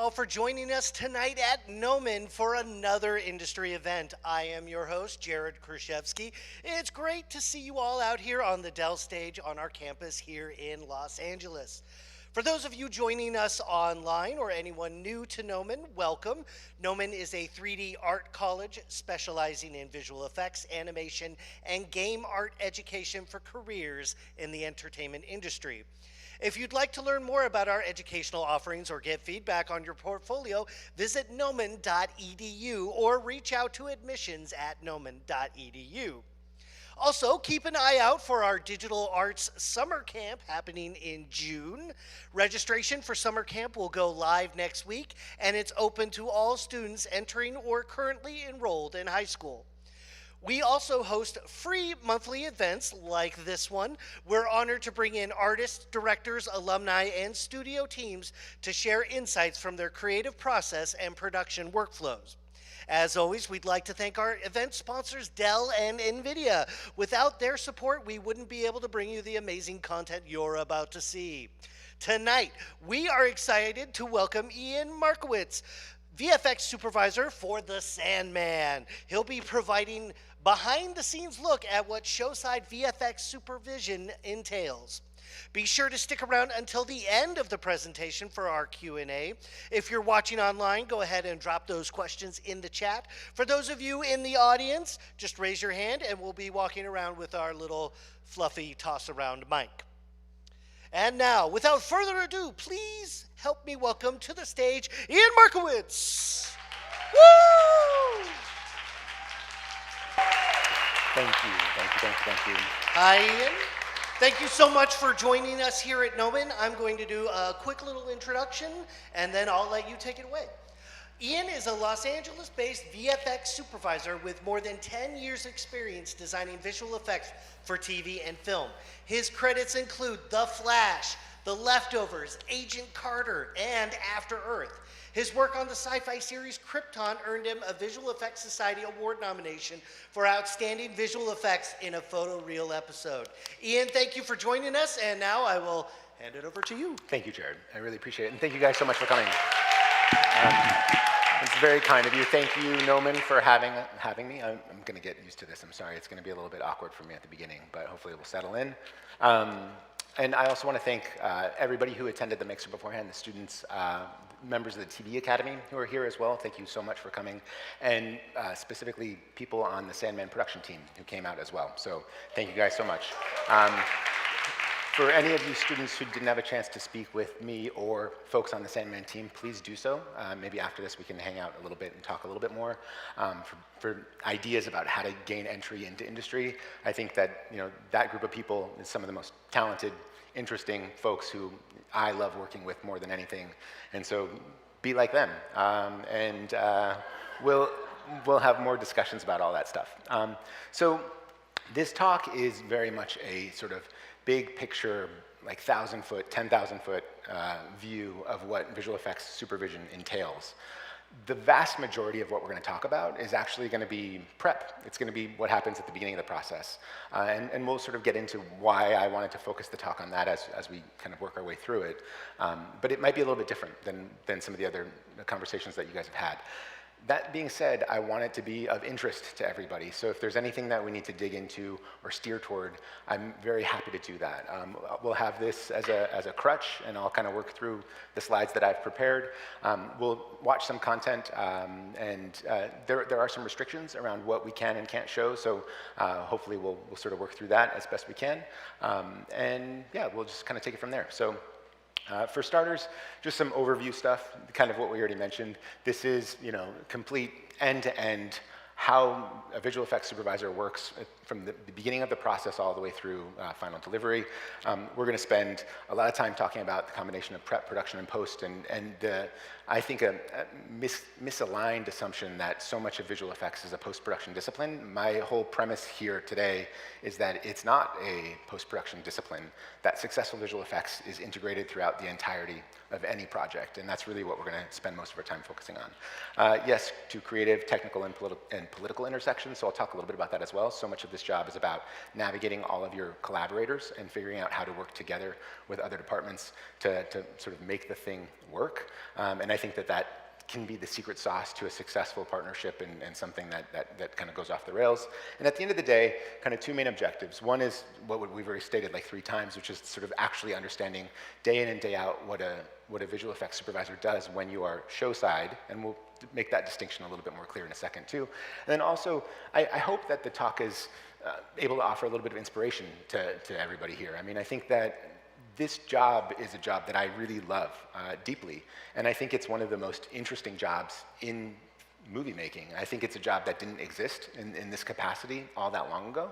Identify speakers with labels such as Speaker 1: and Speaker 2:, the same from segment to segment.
Speaker 1: all for joining us tonight at Nomen for another industry event. I am your host, Jared Krzyzewski. It's great to see you all out here on the Dell stage on our campus here in Los Angeles. For those of you joining us online or anyone new to Nomen, welcome. Nomen is a 3D art college specializing in visual effects, animation, and game art education for careers in the entertainment industry. If you'd like to learn more about our educational offerings or get feedback on your portfolio, visit nomen.edu or reach out to admissions@nomen.edu. Also, keep an eye out for our Digital Arts Summer Camp happening in June. Registration for summer camp will go live next week, and it's open to all students entering or currently enrolled in high school. We also host free monthly events like this one. We're honored to bring in artists, directors, alumni, and studio teams to share insights from their creative process and production workflows. As always, we'd like to thank our event sponsors, Dell and NVIDIA. Without their support, we wouldn't be able to bring you the amazing content you're about to see. Tonight, we are excited to welcome Ian Markiewicz, VFX Supervisor for the Sandman. He'll be providing behind-the-scenes look at what show-side VFX Supervision entails. Be sure to stick around until the end of the presentation for our Q&A. If you're watching online, go ahead and drop those questions in the chat. For those of you in the audience, just raise your hand and we'll be walking around with our little fluffy toss-around mic. And now, without further ado, please help me welcome to the stage Ian Markiewicz. Woo!
Speaker 2: Thank you.
Speaker 1: Hi, Ian. Thank you so much for joining us here at Nomen. I'm going to do a quick little introduction, and then I'll let you take it away. Ian is a Los Angeles-based VFX supervisor with more than 10 years' experience designing visual effects for TV and film. His credits include The Flash, The Leftovers, Agent Carter, and After Earth. His work on the sci-fi series Krypton earned him a Visual Effects Society Award nomination for Outstanding Visual Effects in a Photoreal episode. Ian, thank you for joining us, and now I will hand it over to you.
Speaker 2: Thank you, Jared. I really appreciate it, and thank you guys so much for coming. It's very kind of you. Thank you, Nomen, for having me. I'm going to get used to this. I'm sorry. It's going to be a little bit awkward for me at the beginning, but hopefully it will settle in. And I also want to thank everybody who attended the mixer beforehand, the students, members of the TV Academy who are here as well. Thank you so much for coming. And specifically, people on the Sandman production team who came out as well. So thank you guys so much. For any of you students who didn't have a chance to speak with me or folks on the Sandman team, please do so. Maybe after this we can hang out a little bit and talk a little bit more for ideas about how to gain entry into industry. I think that that group of people is some of the most talented, interesting folks who I love working with more than anything. And so be like them. We'll have more discussions about all that stuff. So this talk is very much a sort of big picture, like 1,000-foot, 10,000-foot view of what visual effects supervision entails. The vast majority of what we're going to talk about is actually going to be prep. It's going to be what happens at the beginning of the process. And we'll sort of get into why I wanted to focus the talk on that as we kind of work our way through it. But it might be a little bit different than some of the other conversations that you guys have had. That being said, I want it to be of interest to everybody. So if there's anything that we need to dig into or steer toward, I'm very happy to do that. We'll have this as a crutch, and I'll kind of work through the slides that I've prepared. We'll watch some content, and there are some restrictions around what we can and can't show. So hopefully we'll sort of work through that as best we can. And yeah, we'll just kind of take it from there. So. For starters, just some overview stuff, kind of what we already mentioned. This is, complete end-to-end how a visual effects supervisor works from the beginning of the process all the way through final delivery. We're going to spend a lot of time talking about the combination of prep, production, and post, and I think a misaligned assumption that so much of visual effects is a post-production discipline. My whole premise here today is that it's not a post-production discipline, that successful visual effects is integrated throughout the entirety of any project, and that's really what we're going to spend most of our time focusing on. Yes, to creative, technical, and political intersections, so I'll talk a little bit about that as well. So much of this this job is about navigating all of your collaborators and figuring out how to work together with other departments to sort of make the thing work. And I think that can be the secret sauce to a successful partnership and something that kind of goes off the rails. And at the end of the day, kind of two main objectives. One is what we've already stated like 3 times, which is sort of actually understanding day in and day out what a visual effects supervisor does when you are show side, and we'll make that distinction a little bit more clear in a second too. And then also, I hope that the talk is able to offer a little bit of inspiration to everybody here. I mean, I think that this job is a job that I really love deeply, and I think it's one of the most interesting jobs in movie making. I think it's a job that didn't exist in this capacity all that long ago,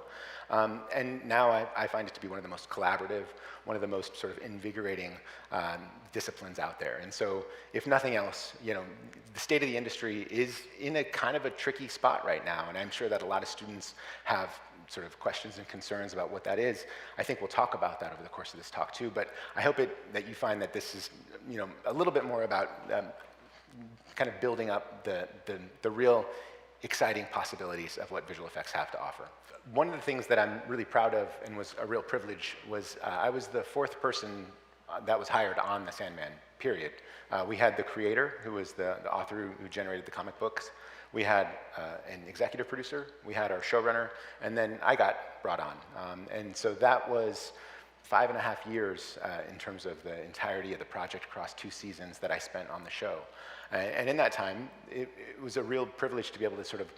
Speaker 2: and now I find it to be one of the most collaborative, one of the most sort of invigorating disciplines out there. And so, if nothing else, you know, the state of the industry is in a kind of a tricky spot right now, and I'm sure that a lot of students have sort of questions and concerns about what that is. I think we'll talk about that over the course of this talk too, but I hope that you find that this is, you know, a little bit more about kind of building up the real exciting possibilities of what visual effects have to offer. One of the things that I'm really proud of and was a real privilege was I was the 4th person that was hired on the Sandman, period. We had the creator, who was the author who generated the comic books. We had an executive producer, we had our showrunner, and then I got brought on. And so that was 5.5 years in terms of the entirety of the project across 2 seasons that I spent on the show. And in that time, it was a real privilege to be able to sort of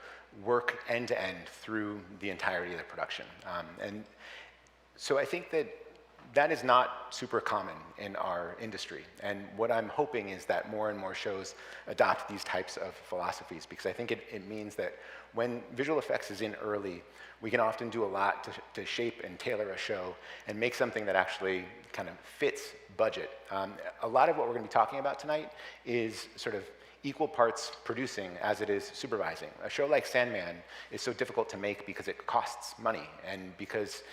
Speaker 2: work end to end through the entirety of the production. And so I think that is not super common in our industry. And what I'm hoping is that more and more shows adopt these types of philosophies, because I think it means that when visual effects is in early, we can often do a lot to shape and tailor a show and make something that actually kind of fits budget. A lot of what we're going to be talking about tonight is sort of equal parts producing as it is supervising. A show like Sandman is so difficult to make because it costs money, and because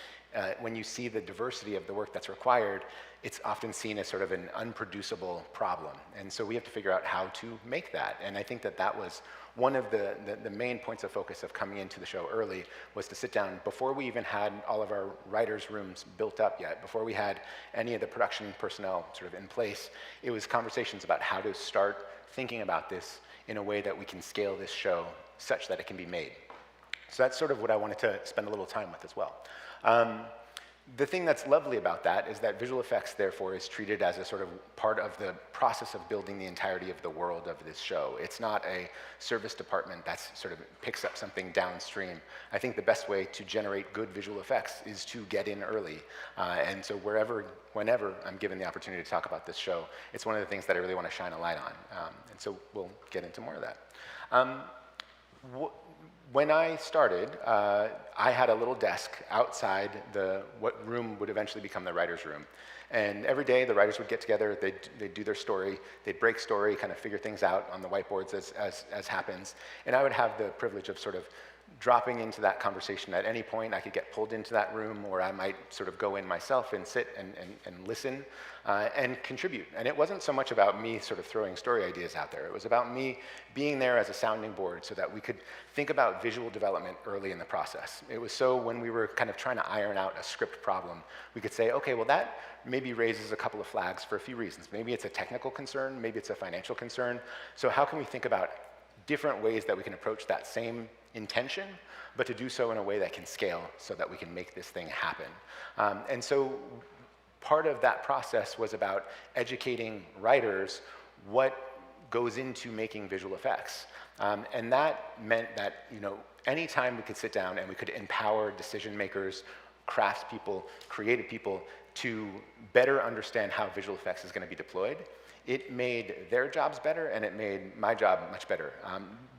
Speaker 2: when you see the diversity of the work that's required, it's often seen as sort of an unproducible problem. And so we have to figure out how to make that. And I think that was one of the main points of focus of coming into the show early, was to sit down before we even had all of our writers' rooms built up yet, before we had any of the production personnel sort of in place. It was conversations about how to start thinking about this in a way that we can scale this show such that it can be made. So that's sort of what I wanted to spend a little time with as well. The thing that's lovely about that is that visual effects, therefore, is treated as a sort of part of the process of building the entirety of the world of this show. It's not a service department that sort of picks up something downstream. I think the best way to generate good visual effects is to get in early. And so whenever I'm given the opportunity to talk about this show, it's one of the things that I really want to shine a light on. And so we'll get into more of that. When I started, I had a little desk outside what room would eventually become the writer's room. And every day the writers would get together, they'd do their story, they'd break story, kind of figure things out on the whiteboards as happens. And I would have the privilege of sort of dropping into that conversation at any point. I could get pulled into that room, or I might sort of go in myself and sit and listen and contribute. And it wasn't so much about me sort of throwing story ideas out there. It was about me being there as a sounding board so that we could think about visual development early in the process. It was so when we were kind of trying to iron out a script problem, we could say, okay, well, that maybe raises a couple of flags for a few reasons. Maybe it's a technical concern, maybe it's a financial concern. So how can we think about different ways that we can approach that same intention, but to do so in a way that can scale so that we can make this thing happen. And so part of that process was about educating writers what goes into making visual effects. And that meant that, you know, anytime we could sit down and we could empower decision makers, craftspeople, creative people to better understand how visual effects is going to be deployed, it made their jobs better, and it made my job much better.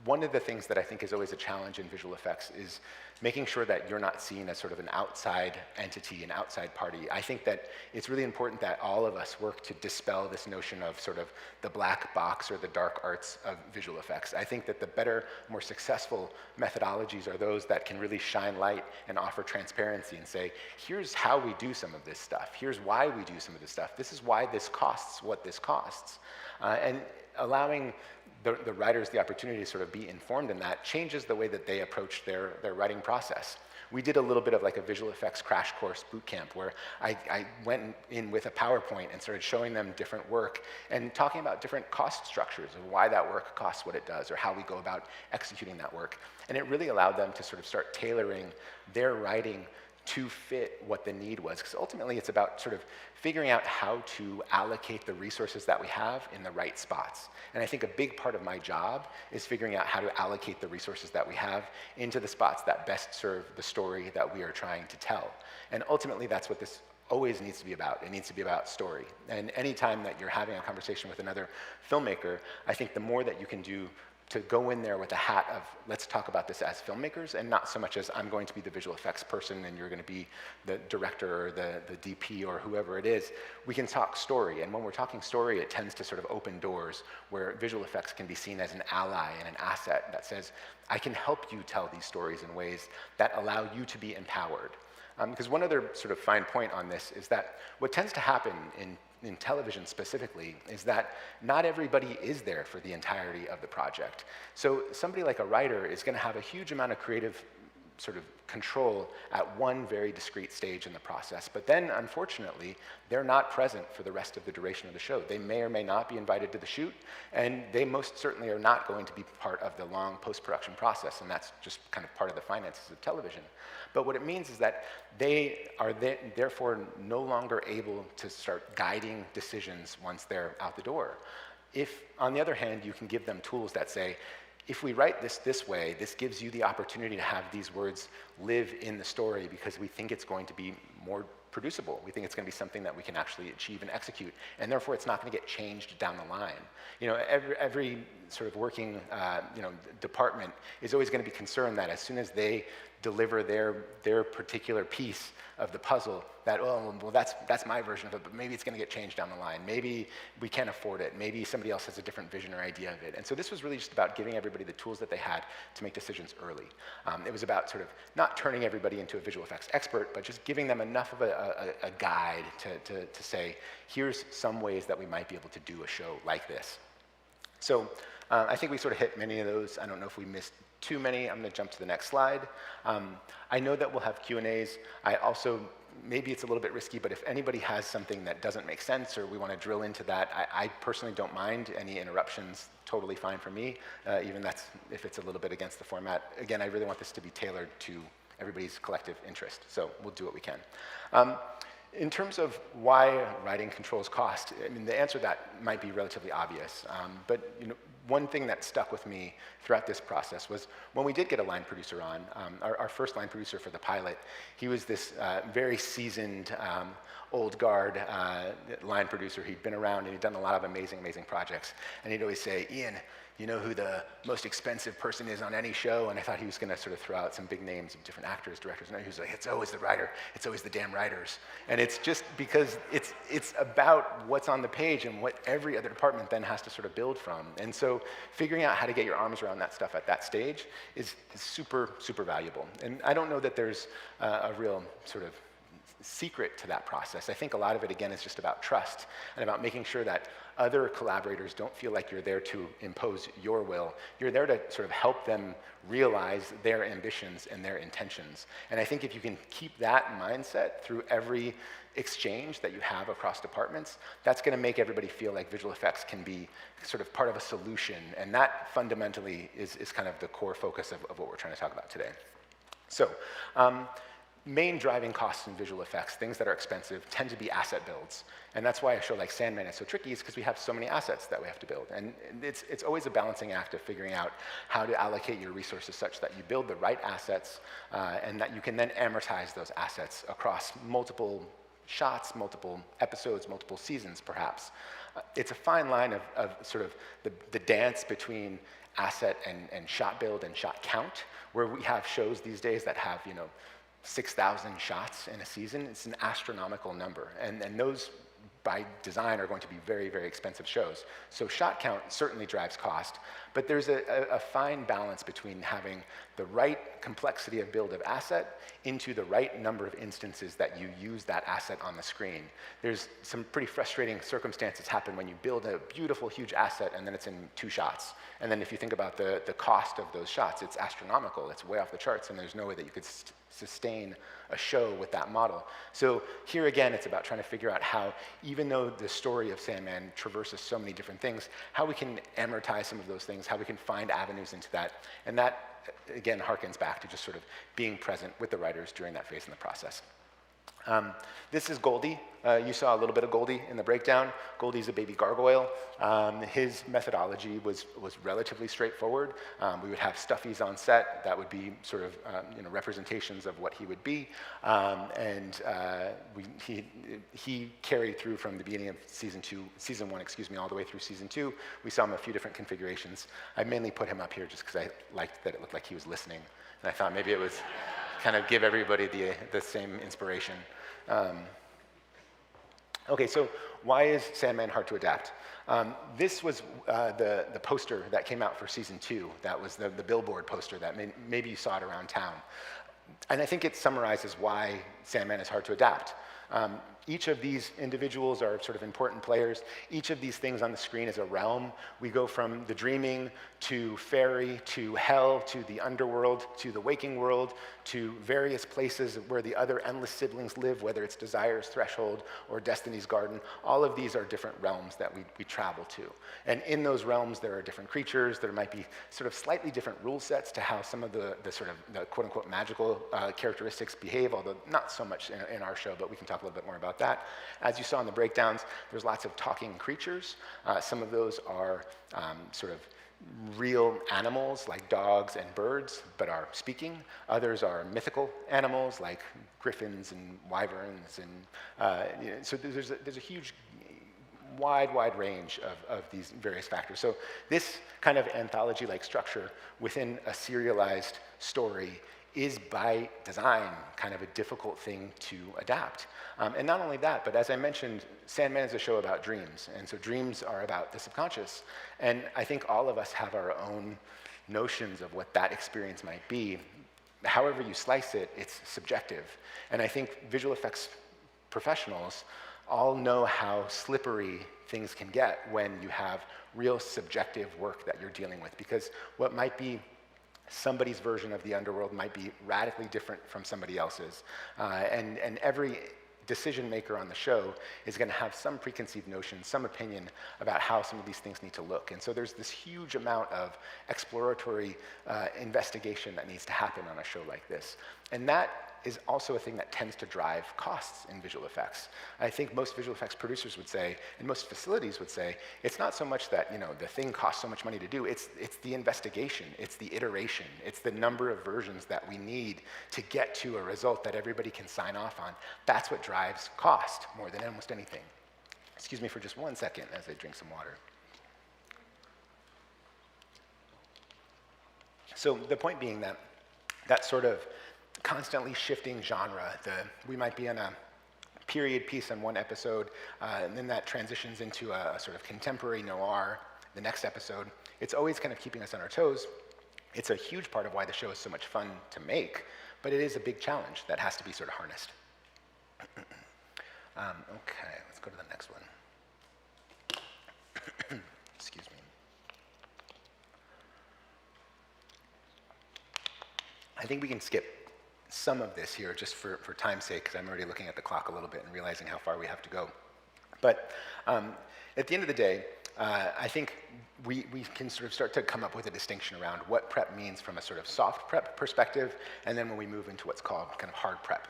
Speaker 2: One of the things that I think is always a challenge in visual effects is making sure that you're not seen as sort of an outside entity, an outside party. I think that it's really important that all of us work to dispel this notion of sort of the black box or the dark arts of visual effects. I think that the better, more successful methodologies are those that can really shine light and offer transparency and say, here's how we do some of this stuff. Here's why we do some of this stuff. This is why this costs what this costs. And allowing the writers the opportunity to sort of be informed in that changes the way that they approach their writing process. we did a little bit of like a visual effects crash course boot camp where I went in with a PowerPoint and started showing them different work and talking about different cost structures of why that work costs what it does or how we go about executing that work. And it really allowed them to sort of start tailoring their writing to fit what the need was. Because ultimately it's about sort of figuring out how to allocate the resources that we have in the right spots. And I think a big part of my job is figuring out how to allocate the resources that we have into the spots that best serve the story that we are trying to tell. And ultimately that's what this always needs to be about. It needs to be about story. And anytime that you're having a conversation with another filmmaker, I think the more that you can do to go in there with a hat of, let's talk about this as filmmakers, and not so much as I'm going to be the visual effects person and you're going to be the director or the DP or whoever it is. We can talk story, and when we're talking story, it tends to sort of open doors where visual effects can be seen as an ally and an asset that says, I can help you tell these stories in ways that allow you to be empowered. Because one other sort of fine point on this is that what tends to happen in television specifically is that not everybody is there for the entirety of the project. So somebody like a writer is going to have a huge amount of creative sort of control at one very discrete stage in the process. But then, unfortunately, they're not present for the rest of the duration of the show. They may or may not be invited to the shoot, and they most certainly are not going to be part of the long post-production process, and that's just kind of part of the finances of television. But what it means is that they are therefore no longer able to start guiding decisions once they're out the door. If, on the other hand, you can give them tools that say, if we write this way, this gives you the opportunity to have these words live in the story because we think it's going to be more producible. We think it's going to be something that we can actually achieve and execute, and therefore it's not going to get changed down the line. You know, every sort of working department is always going to be concerned that as soon as they deliver their particular piece of the puzzle, that, oh, well, that's my version of it, but maybe it's going to get changed down the line. Maybe we can't afford it. Maybe somebody else has a different vision or idea of it. And so this was really just about giving everybody the tools that they had to make decisions early. It was about sort of not turning everybody into a visual effects expert, but just giving them enough of a guide to say, here's some ways that we might be able to do a show like this. So I think we sort of hit many of those. I don't know if we missed too many. I'm going to jump to the next slide. I know that we'll have Q&As. I also, maybe it's a little bit risky, but if anybody has something that doesn't make sense or we want to drill into that, I personally don't mind any interruptions. Totally fine for me, even if it's a little bit against the format. Again, I really want this to be tailored to everybody's collective interest, so we'll do what we can. In terms of why writing controls cost, I mean, the answer to that might be relatively obvious, but one thing that stuck with me throughout this process was when we did get a line producer on, our first line producer for the pilot, he was this very seasoned, old guard line producer. He'd been around and he'd done a lot of amazing, amazing projects. And he'd always say, Ian, you know who the most expensive person is on any show? And I thought he was going to sort of throw out some big names of different actors, directors. And he was like, it's always the writer. It's always the damn writers. And it's just because it's about what's on the page and what every other department then has to sort of build from. And so figuring out how to get your arms around that stuff at that stage is super, super valuable. And I don't know that there's a real sort of secret to that process. I think a lot of it, again, is just about trust and about making sure that other collaborators don't feel like you're there to impose your will. You're there to sort of help them realize their ambitions and their intentions. And I think if you can keep that mindset through every exchange that you have across departments, that's going to make everybody feel like visual effects can be sort of part of a solution. And that fundamentally is kind of the core focus of what we're trying to talk about today. So, main driving costs in visual effects, things that are expensive, tend to be asset builds. And that's why a show like Sandman is so tricky, is because we have so many assets that we have to build. And it's always a balancing act of figuring out how to allocate your resources such that you build the right assets and that you can then amortize those assets across multiple shots, multiple episodes, multiple seasons, perhaps. It's a fine line of sort of the dance between asset and shot build and shot count, where we have shows these days that have, 6,000 shots in a season. It's an astronomical number, and those by design are going to be very, very expensive shows. So shot count certainly drives cost, but there's a fine balance between having the right complexity of build of asset into the right number of instances that you use that asset on the screen. There's some pretty frustrating circumstances happen when you build a beautiful, huge asset and then it's in 2 shots. And then if you think about the cost of those shots, it's astronomical. It's way off the charts, and there's no way that you could sustain a show with that model. So here again, it's about trying to figure out how, even though the story of Sandman traverses so many different things, how we can amortize some of those things, how we can find avenues into that. And that, again, harkens back to just sort of being present with the writers during that phase in the process. This is Goldie. You saw a little bit of Goldie in the breakdown. Goldie's a baby gargoyle. His methodology was relatively straightforward. We would have stuffies on set that would be sort of representations of what he would be. He carried through from the beginning of season one, all the way through season 2. We saw him a few different configurations. I mainly put him up here just because I liked that it looked like he was listening. And I thought maybe it was kind of give everybody the same inspiration. Okay, so why is Sandman hard to adapt? This was the poster that came out for season 2. That was the billboard poster that maybe you saw it around town. And I think it summarizes why Sandman is hard to adapt. Each of these individuals are sort of important players. Each of these things on the screen is a realm. We go from the dreaming to fairy to hell to the underworld to the waking world to various places where the other endless siblings live, whether it's Desire's Threshold or Destiny's Garden. All of these are different realms that we travel to. And in those realms, there are different creatures. There might be sort of slightly different rule sets to how some of the sort of the quote-unquote magical characteristics behave, although not so much in our show, but we can talk a little bit more about that. As you saw in the breakdowns, there's lots of talking creatures. Some of those are sort of real animals like dogs and birds, but are speaking. Others are mythical animals like griffins and wyverns. And so there's a huge, wide range of these various factors. So this kind of anthology-like structure within a serialized story is by design kind of a difficult thing to adapt. And not only that, but as I mentioned, Sandman is a show about dreams, and so dreams are about the subconscious. And I think all of us have our own notions of what that experience might be. However you slice it, it's subjective. And I think visual effects professionals all know how slippery things can get when you have real subjective work that you're dealing with, because what might be somebody's version of the underworld might be radically different from somebody else's. And every decision maker on the show is going to have some preconceived notion, some opinion about how some of these things need to look. And so there's this huge amount of exploratory investigation that needs to happen on a show like this. And that is also a thing that tends to drive costs in visual effects. I think most visual effects producers would say, and most facilities would say, it's not so much that the thing costs so much money to do, it's the investigation, it's the iteration, it's the number of versions that we need to get to a result that everybody can sign off on. That's what drives cost more than almost anything. Excuse me for just 1 second as I drink some water. So the point being that sort of constantly shifting genre. We might be in a period piece in one episode, and then that transitions into a sort of contemporary noir the next episode. It's always kind of keeping us on our toes. It's a huge part of why the show is so much fun to make, but it is a big challenge that has to be sort of harnessed. Okay, let's go to the next one. Excuse me. I think we can skip some of this here just for time's sake, because I'm already looking at the clock a little bit and realizing how far we have to go. But at the end of the day, I think we can sort of start to come up with a distinction around what prep means from a sort of soft prep perspective, and then when we move into what's called kind of hard prep.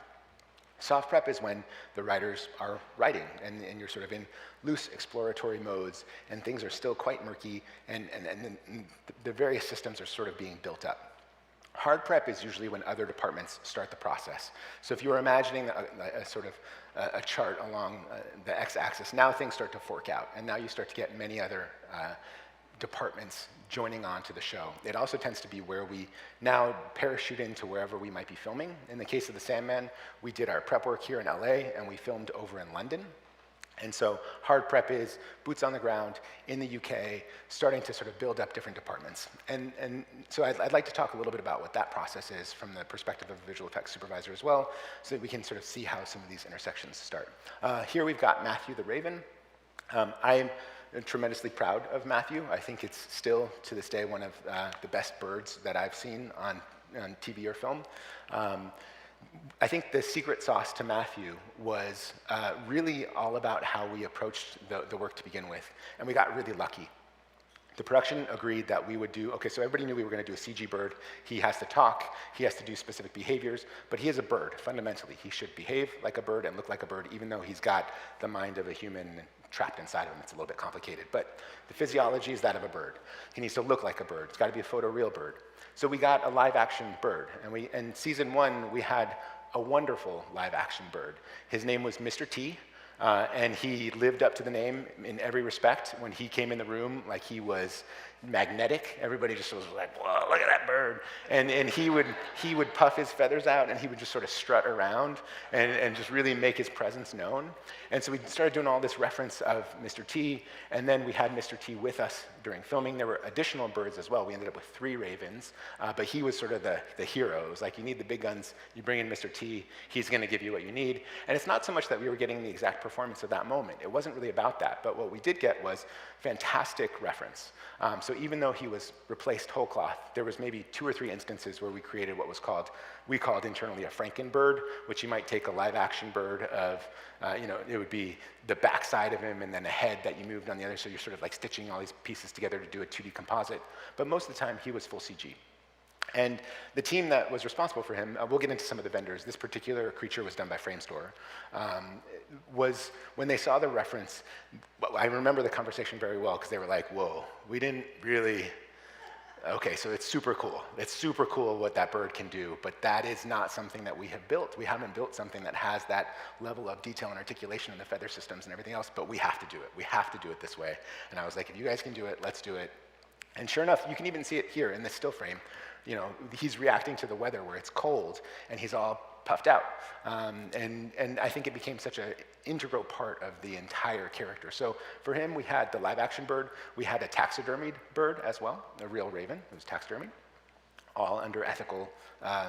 Speaker 2: Soft prep is when the writers are writing, and you're sort of in loose exploratory modes, and things are still quite murky, and the various systems are sort of being built up. Hard prep is usually when other departments start the process. So if you were imagining a sort of a chart along the x-axis, now things start to fork out, and now you start to get many other departments joining on to the show. It also tends to be where we now parachute into wherever we might be filming. In the case of the Sandman, we did our prep work here in LA, and we filmed over in London. And so hard prep is boots on the ground in the UK, starting to sort of build up different departments. And so I'd like to talk a little bit about what that process is from the perspective of a visual effects supervisor as well, so that we can sort of see how some of these intersections start. Here we've got Matthew the Raven. I'm tremendously proud of Matthew. I think it's still, to this day, one of the best birds that I've seen on TV or film. I think the secret sauce to Matthew was really all about how we approached the work to begin with, and we got really lucky. The production agreed that we would do, okay, so everybody knew we were going to do a CG bird. He has to talk, he has to do specific behaviors, but he is a bird, fundamentally. He should behave like a bird and look like a bird, even though he's got the mind of a human trapped inside of him. It's a little bit complicated, but the physiology is that of a bird. He needs to look like a bird. It's got to be a photoreal bird. So we got a live action bird, and in season 1, we had a wonderful live action bird. His name was Mr. T, and he lived up to the name in every respect. When he came in the room, like, he was magnetic. Everybody just was like, whoa, look at that bird. And he would puff his feathers out, and he would just sort of strut around and just really make his presence known. And so we started doing all this reference of Mr. T, and then we had Mr. T with us during filming. There were additional birds as well. We ended up with 3 ravens, but he was sort of the hero. It was like, you need the big guns, you bring in Mr. T, he's gonna give you what you need. And it's not so much that we were getting the exact performance of that moment. It wasn't really about that, but what we did get was fantastic reference. So even though he was replaced whole cloth, there was maybe 2 or 3 instances where we created what we called internally a Frankenbird, which you might take a live action bird of, it would be the backside of him and then a head that you moved on the other, so you're sort of like stitching all these pieces together to do a 2D composite. But most of the time, he was full CG. And the team that was responsible for him, we'll get into some of the vendors. This particular creature was done by Framestore. Was when they saw the reference, I remember the conversation very well, because they were like, whoa, we didn't really, okay, so it's super cool. It's super cool what that bird can do, but that is not something that we have built. We haven't built something that has that level of detail and articulation in the feather systems and everything else, but we have to do it. We have to do it this way. And I was like, if you guys can do it, let's do it. And sure enough, you can even see it here in this still frame. He's reacting to the weather where it's cold, and he's all puffed out. And I think it became such an integral part of the entire character. So for him, we had the live action bird. We had a taxidermied bird as well, a real raven. It was taxidermied, all under ethical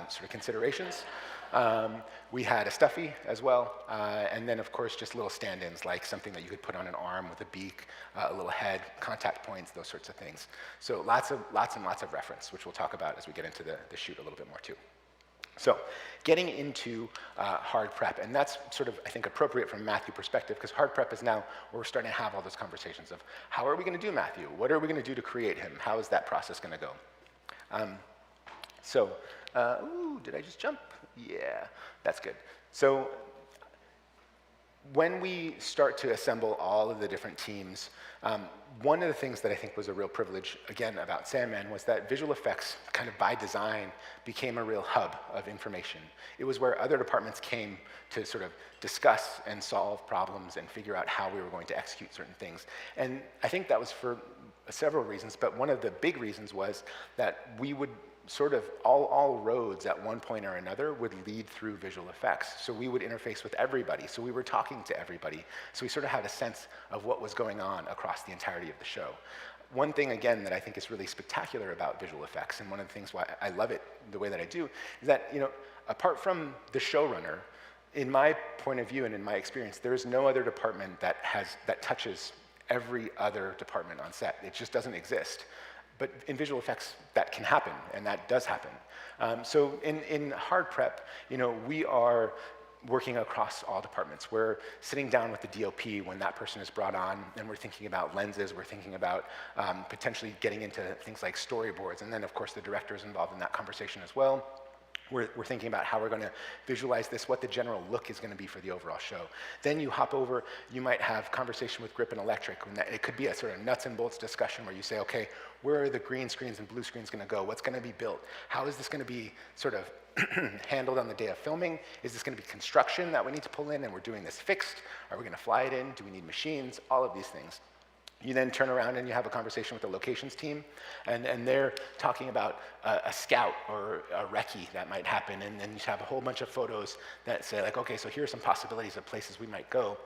Speaker 2: sort of considerations. We had a stuffy as well, and then of course just little stand-ins, like something that you could put on an arm with a beak, a little head, contact points, those sorts of things. So lots and lots of reference, which we'll talk about as we get into the shoot a little bit more too. So getting into hard prep, and that's sort of, I think, appropriate from Matthew's perspective, because hard prep is now where we're starting to have all those conversations of how are we going to do Matthew? What are we going to do to create him? How is that process going to go? Ooh, did I just jump? Yeah, that's good. So when we start to assemble all of the different teams, one of the things that I think was a real privilege, again, about Sandman was that visual effects, kind of by design, became a real hub of information. It was where other departments came to sort of discuss and solve problems and figure out how we were going to execute certain things. And I think that was for several reasons, but one of the big reasons was that we would sort of all roads at one point or another would lead through visual effects. So we would interface with everybody. So we were talking to everybody. So we sort of had a sense of what was going on across the entirety of the show. One thing, again, that I think is really spectacular about visual effects, and one of the things why I love it the way that I do, is that, apart from the showrunner, in my point of view and in my experience, there is no other department that touches every other department on set. It just doesn't exist. But in visual effects, that can happen, and that does happen. So in hard prep, we are working across all departments. We're sitting down with the DOP when that person is brought on, and we're thinking about lenses, we're thinking about potentially getting into things like storyboards, and then of course the director is involved in that conversation as well. We're thinking about how we're going to visualize this, what the general look is going to be for the overall show. Then you hop over, you might have conversation with grip and electric. It could be a sort of nuts and bolts discussion where you say, okay, where are the green screens and blue screens going to go? What's going to be built? How is this going to be sort of handled on the day of filming? Is this going to be construction that we need to pull in and we're doing this fixed? Are we going to fly it in? Do we need machines? All of these things. You then turn around and you have a conversation with the locations team, and they're talking about a scout or a recce that might happen, and then you have a whole bunch of photos that say, like, okay, so here are some possibilities of places we might go.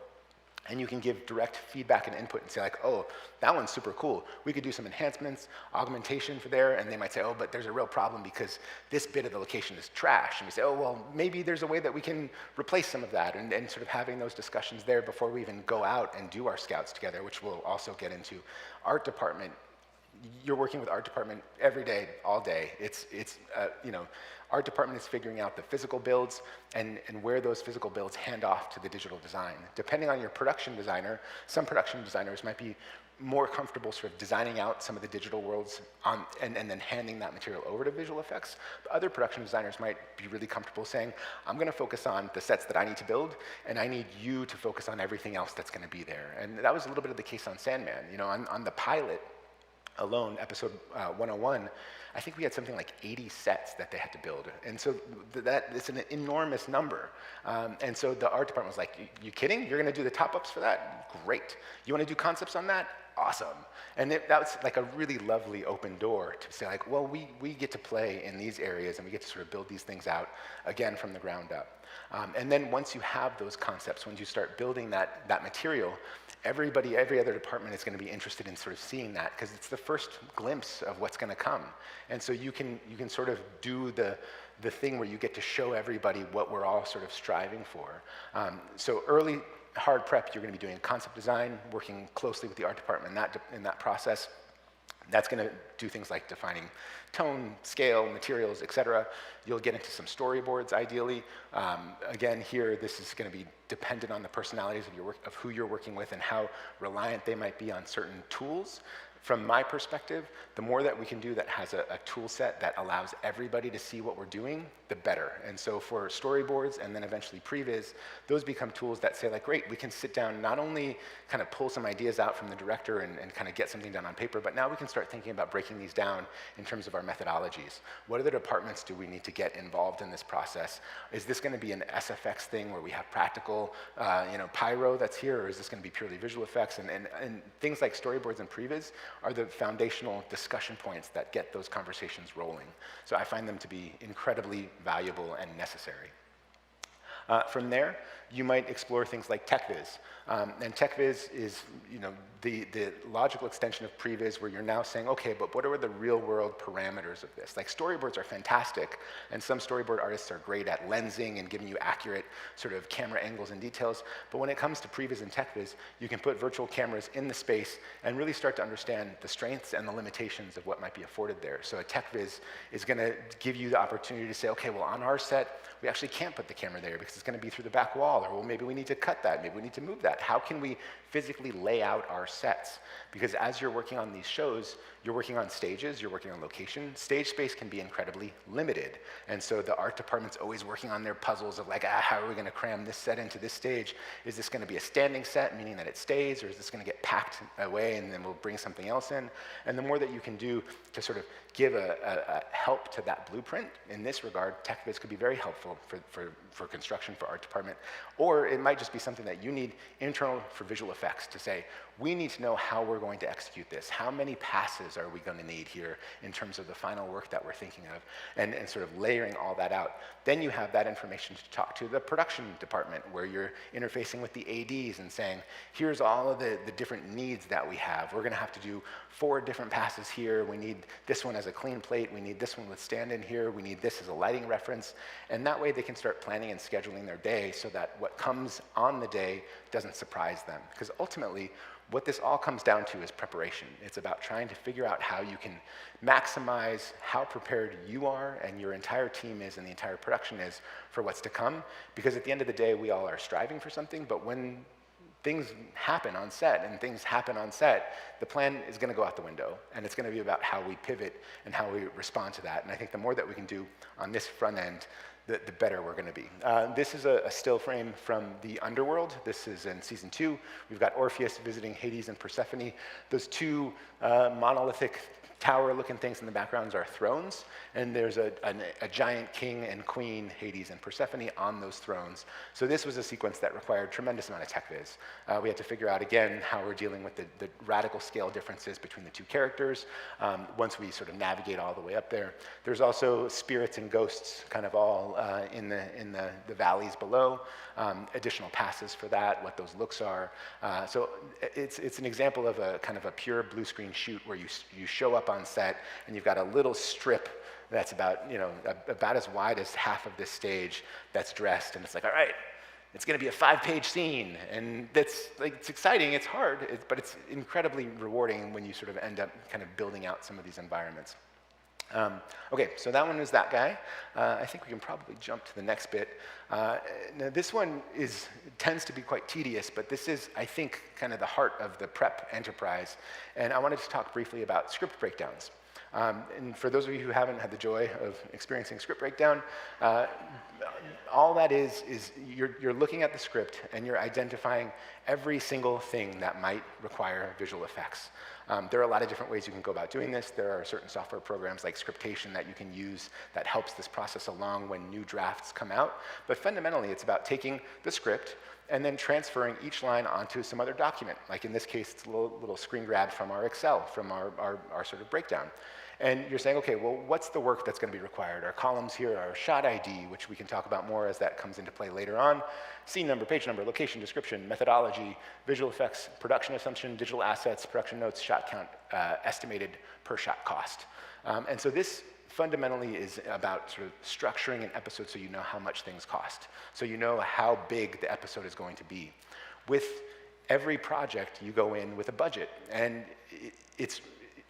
Speaker 2: And you can give direct feedback and input and say like, oh, that one's super cool. We could do some enhancements, augmentation for there, and they might say, oh, but there's a real problem because this bit of the location is trash. And we say, oh, well, maybe there's a way that we can replace some of that, and sort of having those discussions there before we even go out and do our scouts together, which we'll also get into. Art department, you're working with art department every day, all day. Art department is figuring out the physical builds and where those physical builds hand off to the digital design. Depending on your production designer, some production designers might be more comfortable sort of designing out some of the digital worlds and then handing that material over to visual effects. But other production designers might be really comfortable saying, I'm going to focus on the sets that I need to build, and I need you to focus on everything else that's going to be there. And that was a little bit of the case on Sandman. On the pilot alone, episode 101, I think we had something like 80 sets that they had to build. And so it's an enormous number. And so the art department was like, you kidding? You're going to do the top-ups for that? Great. You want to do concepts on that? Awesome. And that was like a really lovely open door to say like, well, we get to play in these areas and we get to sort of build these things out, again, from the ground up. And then once you have those concepts, once you start building that material, every other department is going to be interested in sort of seeing that because it's the first glimpse of what's going to come. And so you can sort of do the thing where you get to show everybody what we're all sort of striving for. So early hard prep, you're going to be doing concept design, working closely with the art department in that process. That's going to do things like defining tone, scale, materials, et cetera. You'll get into some storyboards, ideally. Again, here, this is going to be dependent on the personalities of who you're working with and how reliant they might be on certain tools. From my perspective, the more that we can do that has a tool set that allows everybody to see what we're doing, the better. And so for storyboards and then eventually previs, those become tools that say like, great, we can sit down, not only kind of pull some ideas out from the director and kind of get something done on paper, but now we can start thinking about breaking these down in terms of our methodologies. What other departments do we need to get involved in this process? Is this going to be an SFX thing where we have practical, pyro that's here, or is this going to be purely visual effects? And things like storyboards and previs are the foundational discussion points that get those conversations rolling. So I find them to be incredibly valuable and necessary. From there, you might explore things like TechViz. And TechViz is the logical extension of previs where you're now saying, okay, but what are the real world parameters of this? Like storyboards are fantastic, and some storyboard artists are great at lensing and giving you accurate sort of camera angles and details. But when it comes to previs and TechViz, you can put virtual cameras in the space and really start to understand the strengths and the limitations of what might be afforded there. So a TechViz is going to give you the opportunity to say, okay, well, on our set, we actually can't put the camera there because it's going to be through the back wall, or well, maybe we need to cut that, maybe we need to move that. How can we physically lay out our sets? Because as you're working on these shows, you're working on stages, you're working on location. Stage space can be incredibly limited. And so the art department's always working on their puzzles of like, how are we going to cram this set into this stage? Is this going to be a standing set, meaning that it stays, or is this going to get packed away and then we'll bring something else in? And the more that you can do to sort of give a help to that blueprint, in this regard, TechViz could be very helpful for construction, for art department. Or it might just be something that you need internal for visual effects to say, we need to know how we're going to execute this. How many passes are we going to need here in terms of the final work that we're thinking of, and sort of layering all that out. Then you have that information to talk to the production department where you're interfacing with the ADs and saying, here's all of the different needs that we have. We're going to have to do 4 different passes here. We need this one as a clean plate. We need this one with stand-in here. We need this as a lighting reference. And that way they can start planning and scheduling their day so that what comes on the day doesn't surprise them. Because ultimately, what this all comes down to is preparation. It's about trying to figure out how you can maximize how prepared you are and your entire team is and the entire production is for what's to come. Because at the end of the day, we all are striving for something, but when things happen on set, the plan is going to go out the window, and it's going to be about how we pivot and how we respond to that. And I think the more that we can do on this front end, the better we're going to be. This is a still frame from the underworld. This is in season 2. We've got Orpheus visiting Hades and Persephone, those 2 monolithic tower-looking things in the backgrounds are thrones, and there's a giant king and queen, Hades and Persephone, on those thrones. So this was a sequence that required tremendous amount of tech viz. We had to figure out, again, how we're dealing with the radical scale differences between the two characters once we sort of navigate all the way up there. There's also spirits and ghosts kind of all in the valleys below, additional passes for that, what those looks are. So it's an example of a kind of a pure blue screen shoot where you show up on set and you've got a little strip that's about, about as wide as half of this stage that's dressed, and it's like, all right, it's going to be a 5-page scene, and that's like, it's exciting, it's hard, but it's incredibly rewarding when you sort of end up kind of building out some of these environments. Okay, so that one is that guy. I think we can probably jump to the next bit. Now this one tends to be quite tedious, but this is, I think, kind of the heart of the prep enterprise. And I wanted to talk briefly about script breakdowns. And for those of you who haven't had the joy of experiencing script breakdown, all that is you're looking at the script and you're identifying every single thing that might require visual effects. There are a lot of different ways you can go about doing this. There are certain software programs like Scriptation that you can use that helps this process along when new drafts come out. But fundamentally, it's about taking the script and then transferring each line onto some other document. Like in this case, it's a little screen grab from our Excel, from our sort of breakdown. And you're saying, okay, well, what's the work that's going to be required? Our columns here are shot ID, which we can talk about more as that comes into play later on. Scene number, page number, location, description, methodology, visual effects, production assumption, digital assets, production notes, shot count, estimated per shot cost. And so this fundamentally is about sort of structuring an episode so you know how much things cost, so you know how big the episode is going to be. With every project, you go in with a budget, and it's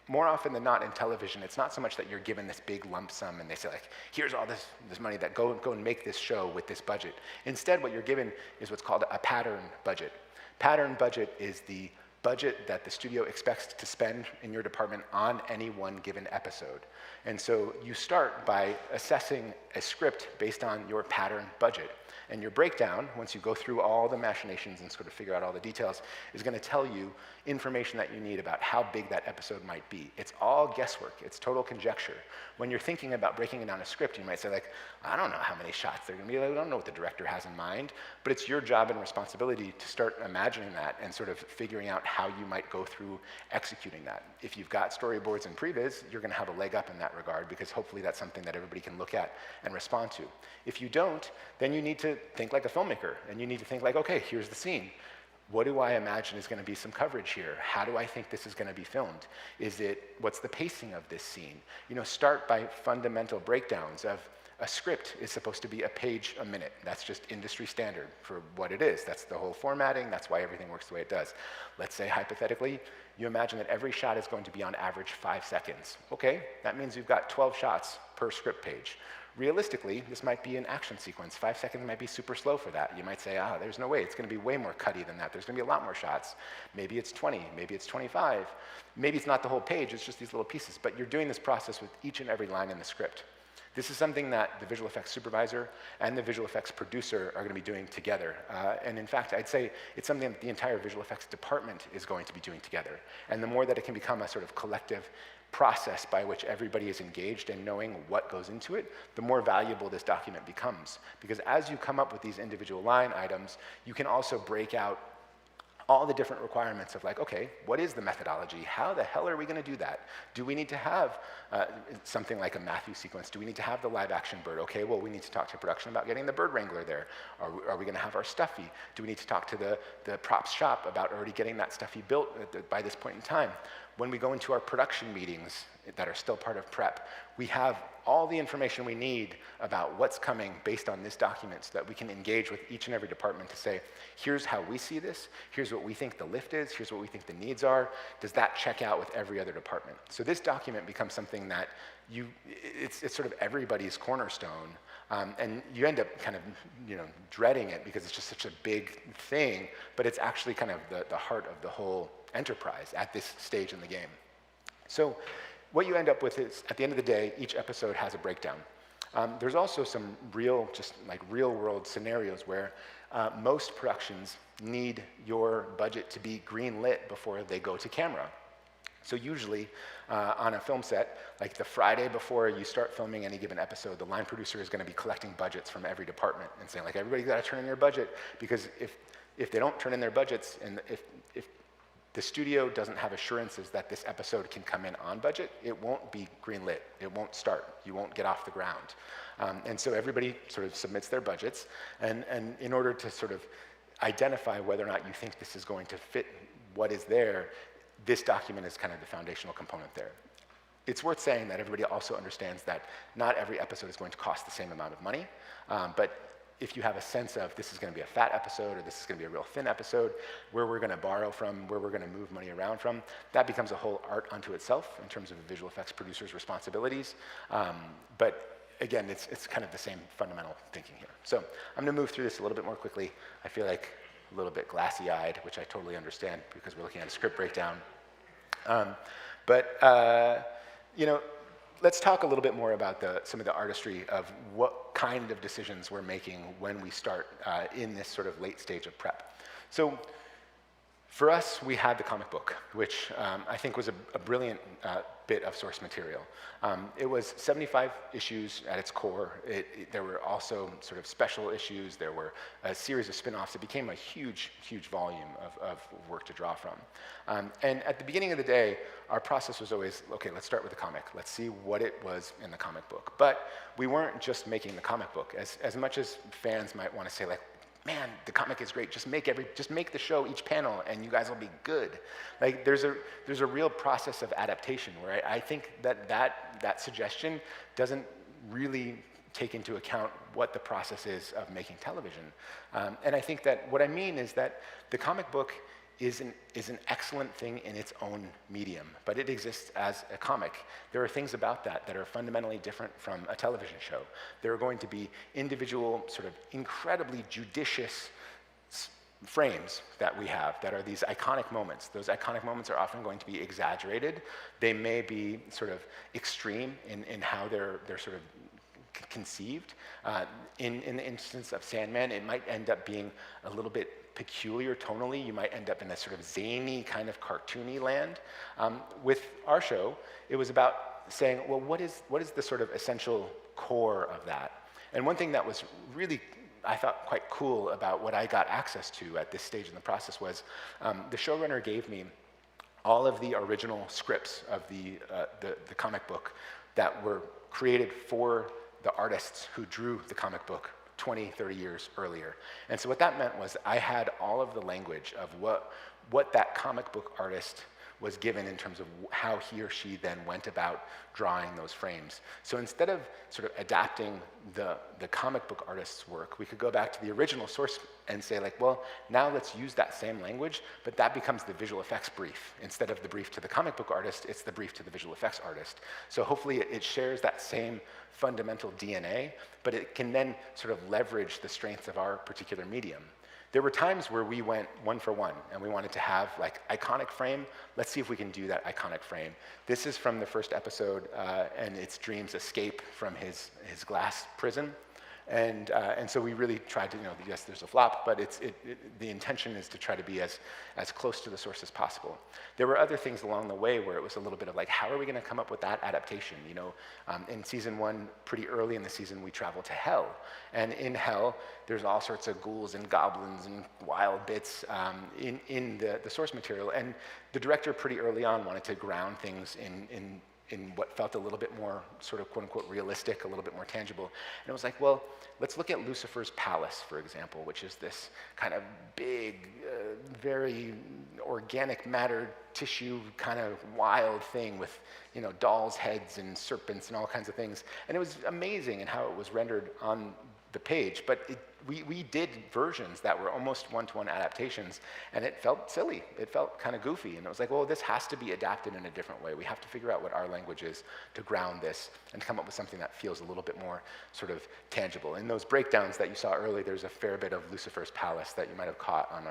Speaker 2: more often than not in television, it's not so much that you're given this big lump sum and they say like, here's all this money that go and make this show with this budget. Instead, what you're given is what's called a pattern budget. Pattern budget is the budget that the studio expects to spend in your department on any one given episode. And so you start by assessing a script based on your pattern budget. And your breakdown, once you go through all the machinations and sort of figure out all the details, is going to tell you information that you need about how big that episode might be. It's all guesswork. It's total conjecture. When you're thinking about breaking down a script, you might say, like, I don't know how many shots they're going to be. I don't know what the director has in mind. But it's your job and responsibility to start imagining that and sort of figuring out how you might go through executing that. If you've got storyboards and previs, you're going to have a leg up in that regard, because hopefully that's something that everybody can look at and respond to. If you don't, then you need to think like a filmmaker, and you need to think like, okay, here's the scene. What do I imagine is going to be some coverage here? How do I think this is going to be filmed? What's the pacing of this scene? Start by fundamental breakdowns of a script is supposed to be a page a minute. That's just industry standard for what it is. That's the whole formatting. That's why everything works the way it does. Let's say, hypothetically, you imagine that every shot is going to be on average 5 seconds. Okay, that means you've got 12 shots per script page. Realistically, this might be an action sequence. 5 seconds might be super slow for that. You might say, there's no way. It's going to be way more cutty than that. There's going to be a lot more shots. Maybe it's 20. Maybe it's 25. Maybe it's not the whole page. It's just these little pieces. But you're doing this process with each and every line in the script. This is something that the visual effects supervisor and the visual effects producer are going to be doing together. And in fact, I'd say it's something that the entire visual effects department is going to be doing together. And the more that it can become a sort of collective process by which everybody is engaged and knowing what goes into it, the more valuable this document becomes. Because as you come up with these individual line items, you can also break out all the different requirements of like, okay, what is the methodology? How the hell are we going to do that? Do we need to have something like a Matthew sequence? Do we need to have the live action bird? Okay, well, we need to talk to production about getting the bird wrangler there. Are we going to have our stuffy? Do we need to talk to the props shop about already getting that stuffy built by this point in time? When we go into our production meetings that are still part of prep, we have all the information we need about what's coming based on this document so that we can engage with each and every department to say, here's how we see this, here's what we think the lift is, here's what we think the needs are. Does that check out with every other department? So this document becomes something that it's sort of everybody's cornerstone, and you end up kind of dreading it because it's just such a big thing, but it's actually kind of the heart of the whole enterprise at this stage in the game. So what you end up with is, at the end of the day, each episode has a breakdown. There's also some real world scenarios where most productions need your budget to be green lit before they go to camera. So usually on a film set, like the Friday before you start filming any given episode, the line producer is going to be collecting budgets from every department and saying, like, everybody's got to turn in their budget, because if they don't turn in their budgets, and if the studio doesn't have assurances that this episode can come in on budget, it won't be greenlit. It won't start. You won't get off the ground. And so everybody sort of submits their budgets, and in order to sort of identify whether or not you think this is going to fit what is there, this document is kind of the foundational component there. It's worth saying that everybody also understands that not every episode is going to cost the same amount of money, but if you have a sense of this is going to be a fat episode or this is going to be a real thin episode, where we're going to borrow from, where we're going to move money around from, that becomes a whole art unto itself in terms of a visual effects producer's responsibilities. But again, it's kind of the same fundamental thinking here. So I'm going to move through this a little bit more quickly. I feel like a little bit glassy-eyed, which I totally understand because we're looking at a script breakdown. You know, let's talk a little bit more about some of the artistry of what kind of decisions we're making when we start in this sort of late stage of prep. So for us, we had the comic book, which I think was a brilliant bit of source material. It was 75 issues at its core. There were also sort of special issues. There were a series of spin-offs. It became a huge, huge volume of work to draw from. And at the beginning of the day, our process was always, okay, let's start with the comic. Let's see what it was in the comic book. But we weren't just making the comic book. As much as fans might want to say, like, man, the comic is great. Just make the show each panel, and you guys will be good. Like, there's a real process of adaptation where I think that suggestion doesn't really take into account what the process is of making television. And I think that what I mean is that the comic book is an excellent thing in its own medium, but it exists as a comic. There are things about that are fundamentally different from a television show. There are going to be individual, sort of incredibly judicious frames that we have that are these iconic moments. Those iconic moments are often going to be exaggerated. They may be sort of extreme in how they're sort of conceived. In the instance of Sandman, it might end up being a little bit peculiar tonally. You might end up in a sort of zany kind of cartoony land. With our show, it was about saying, well, what is the sort of essential core of that? And one thing that was really, I thought, quite cool about what I got access to at this stage in the process was the showrunner gave me all of the original scripts of the comic book that were created for the artists who drew the comic book 20, 30 years earlier. And so what that meant was I had all of the language of what that comic book artist was given in terms of how he or she then went about drawing those frames. So instead of sort of adapting the comic book artist's work, we could go back to the original source and say, like, well, now let's use that same language, but that becomes the visual effects brief. Instead of the brief to the comic book artist, it's the brief to the visual effects artist. So hopefully it shares that same fundamental DNA, but it can then sort of leverage the strengths of our particular medium. There were times where we went one for one, and we wanted to have, like, iconic frame. Let's see if we can do that iconic frame. This is from the first episode, and it's Dream's escape from his glass prison. And so we really tried to, yes, there's a flop, but the intention is to try to be as close to the source as possible. There were other things along the way where it was a little bit of like, how are we going to come up with that adaptation? In season 1, pretty early in the season, we travel to Hell. And in Hell, there's all sorts of ghouls and goblins and wild bits in the source material. And the director pretty early on wanted to ground things in what felt a little bit more sort of quote-unquote realistic, a little bit more tangible. And it was like, well, let's look at Lucifer's palace, for example, which is this kind of big, very organic matter tissue kind of wild thing with, dolls' heads and serpents and all kinds of things. And it was amazing in how it was rendered on the page, but we did versions that were almost one-to-one adaptations, and it felt silly. It felt kind of goofy, and it was like, well, this has to be adapted in a different way. We have to figure out what our language is to ground this and come up with something that feels a little bit more sort of tangible. In those breakdowns that you saw earlier, there's a fair bit of Lucifer's palace that you might have caught on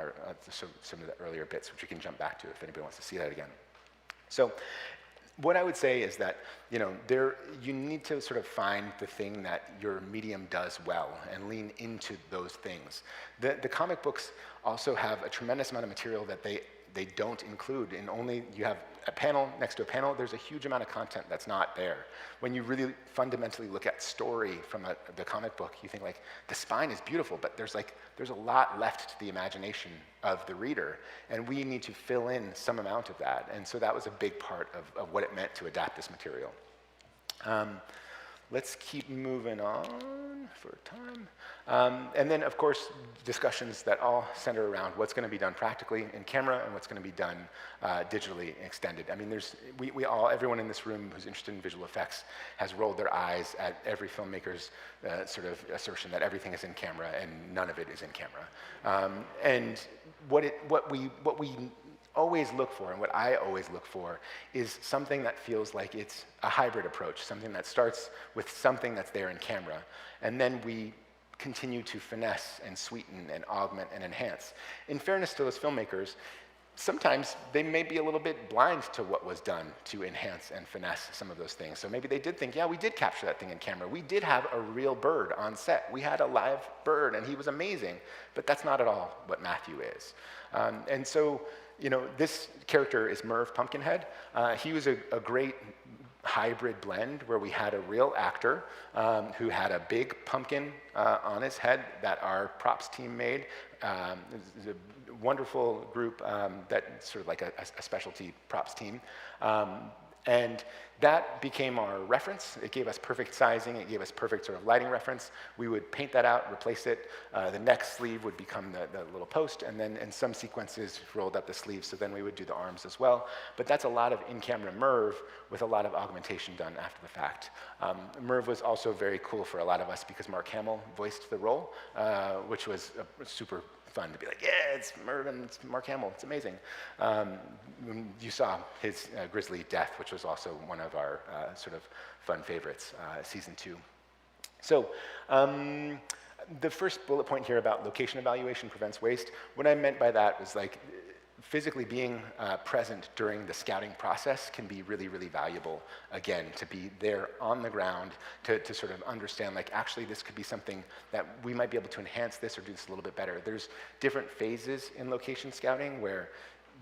Speaker 2: some of the earlier bits, which we can jump back to if anybody wants to see that again. So what I would say is that, you need to sort of find the thing that your medium does well and lean into those things. The comic books also have a tremendous amount of material that they don't include, and only you have a panel next to a panel, there's a huge amount of content that's not there. When you really fundamentally look at story from the comic book, you think like, the spine is beautiful, but there's a lot left to the imagination of the reader, and we need to fill in some amount of that. And so that was a big part of what it meant to adapt this material. Let's keep moving on for time. And then, of course, discussions that all center around what's going to be done practically in camera and what's going to be done digitally extended. I mean, everyone in this room who's interested in visual effects has rolled their eyes at every filmmaker's sort of assertion that everything is in camera and none of it is in camera. And what we always look for, and what I always look for, is something that feels like it's a hybrid approach, something that starts with something that's there in camera, and then we continue to finesse and sweeten and augment and enhance. In fairness to those filmmakers, sometimes they may be a little bit blind to what was done to enhance and finesse some of those things. So maybe they did think, yeah, we did capture that thing in camera. We did have a real bird on set. We had a live bird, and he was amazing. But that's not at all what Matthew is. And so, you know, this character is Merv Pumpkinhead. He was a great hybrid blend where we had a real actor who had a big pumpkin on his head that our props team made. It was a wonderful group that sort of like a specialty props team. And that became our reference. It gave us perfect sizing. It gave us perfect sort of lighting reference. We would paint that out, replace it. The next sleeve would become the little post, and then in some sequences rolled up the sleeves, so then we would do the arms as well. But that's a lot of in-camera Merv with a lot of augmentation done after the fact. Merv was also very cool for a lot of us because Mark Hamill voiced the role, which was super fun to be like, yeah, it's Merv and it's Mark Hamill. It's amazing. You saw his grisly death, which was also one of our sort of fun favorites, season 2. So the first bullet point here about location evaluation prevents waste, what I meant by that was like physically being present during the scouting process can be really, really valuable, again, to be there on the ground, to sort of understand, like, actually, this could be something that we might be able to enhance this or do this a little bit better. There's different phases in location scouting where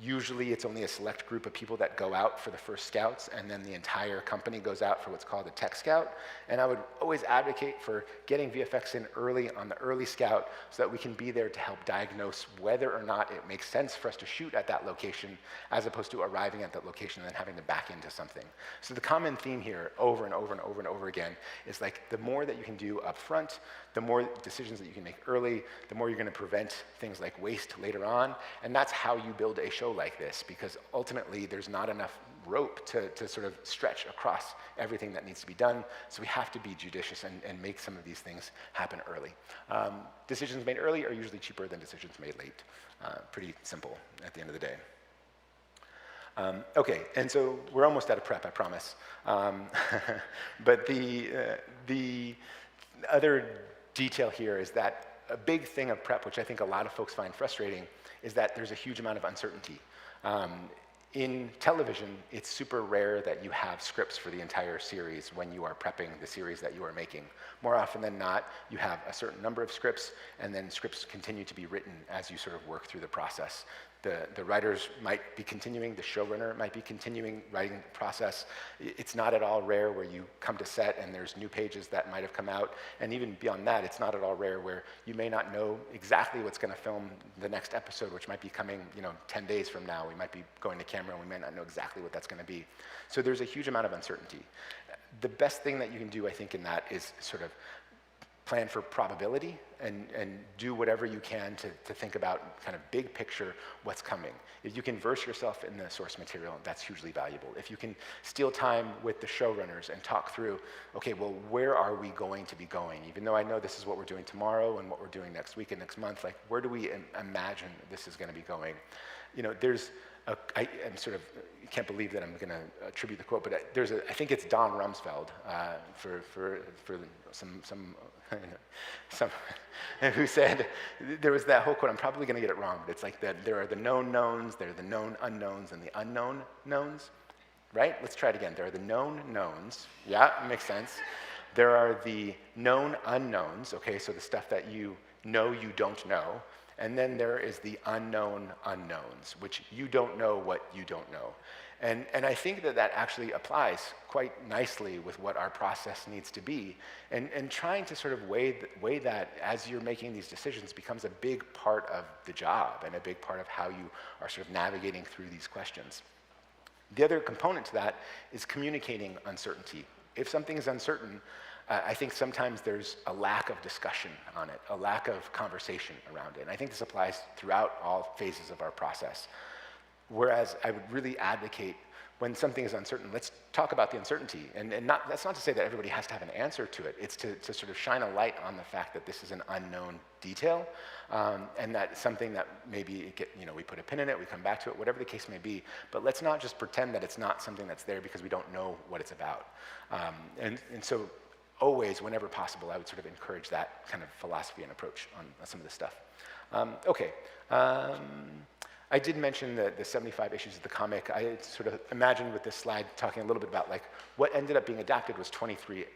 Speaker 2: usually it's only a select group of people that go out for the first scouts, and then the entire company goes out for what's called a tech scout. And I would always advocate for getting VFX in early on the early scout so that we can be there to help diagnose whether or not it makes sense for us to shoot at that location as opposed to arriving at that location and then having to back into something. So the common theme here over and over and over and over again is like the more that you can do up front, the more decisions that you can make early, the more you're going to prevent things like waste later on. And that's how you build a show like this, because ultimately there's not enough rope to sort of stretch across everything that needs to be done. So we have to be judicious and make some of these things happen early. Decisions made early are usually cheaper than decisions made late. Pretty simple at the end of the day. Okay, and so we're almost out of prep, I promise. But the other detail here is that a big thing of prep, which I think a lot of folks find frustrating, is that there's a huge amount of uncertainty. In television, it's super rare that you have scripts for the entire series when you are prepping the series that you are making. More often than not, you have a certain number of scripts, and then scripts continue to be written as you sort of work through the process. The writers might be continuing, the showrunner might be continuing writing the process. It's not at all rare where you come to set and there's new pages that might have come out. And even beyond that, it's not at all rare where you may not know exactly what's going to film the next episode, which might be coming 10 days from now. We might be going to camera and we may not know exactly what that's going to be. So there's a huge amount of uncertainty. The best thing that you can do, I think, in that is sort of plan for probability and do whatever you can to think about kind of big picture what's coming. If you can verse yourself in the source material, that's hugely valuable. If you can steal time with the showrunners and talk through, okay, well, where are we going to be going? Even though I know this is what we're doing tomorrow and what we're doing next week and next month, like where do we imagine this is going to be going? There's I can't believe that I'm going to attribute the quote, but I think it's Don Rumsfeld for some who said, there was that whole quote, I'm probably going to get it wrong, but it's like that there are the known knowns, there are the known unknowns, and the unknown knowns, right? Let's try it again. There are the known knowns. Yeah, makes sense. There are the known unknowns, okay, so the stuff that you know you don't know. And then there is the unknown unknowns, which you don't know what you don't know. And I think that that actually applies quite nicely with what our process needs to be. And trying to sort of weigh that as you're making these decisions becomes a big part of the job and a big part of how you are sort of navigating through these questions. The other component to that is communicating uncertainty. If something is uncertain, I think sometimes there's a lack of discussion on it, a lack of conversation around it. And I think this applies throughout all phases of our process. Whereas I would really advocate when something is uncertain, let's talk about the uncertainty. And that's not to say that everybody has to have an answer to it. It's to sort of shine a light on the fact that this is an unknown detail, and that something that maybe we put a pin in it, we come back to it, whatever the case may be. But let's not just pretend that it's not something that's there because we don't know what it's about. And so always, whenever possible, I would sort of encourage that kind of philosophy and approach on some of this stuff. I did mention the 75 issues of the comic. I sort of imagined with this slide talking a little bit about like what ended up being adapted was 23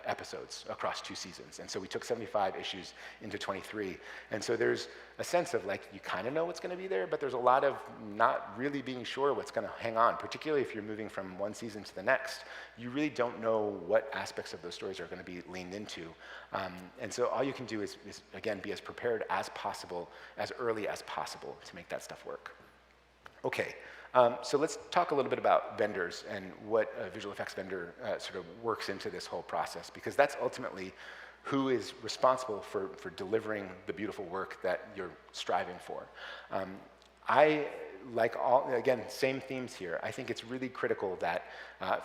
Speaker 2: episodes across 2 seasons. And so we took 75 issues into 23. And so there's a sense of like, you kind of know what's going to be there, but there's a lot of not really being sure what's going to hang on, particularly if you're moving from one season to the next. You really don't know what aspects of those stories are going to be leaned into. And so all you can do is, again, be as prepared as possible, as early as possible to make that stuff work. Okay, so let's talk a little bit about vendors and what a visual effects vendor sort of works into this whole process, because that's ultimately who is responsible for delivering the beautiful work that you're striving for. I like again, same themes here. I think it's really critical that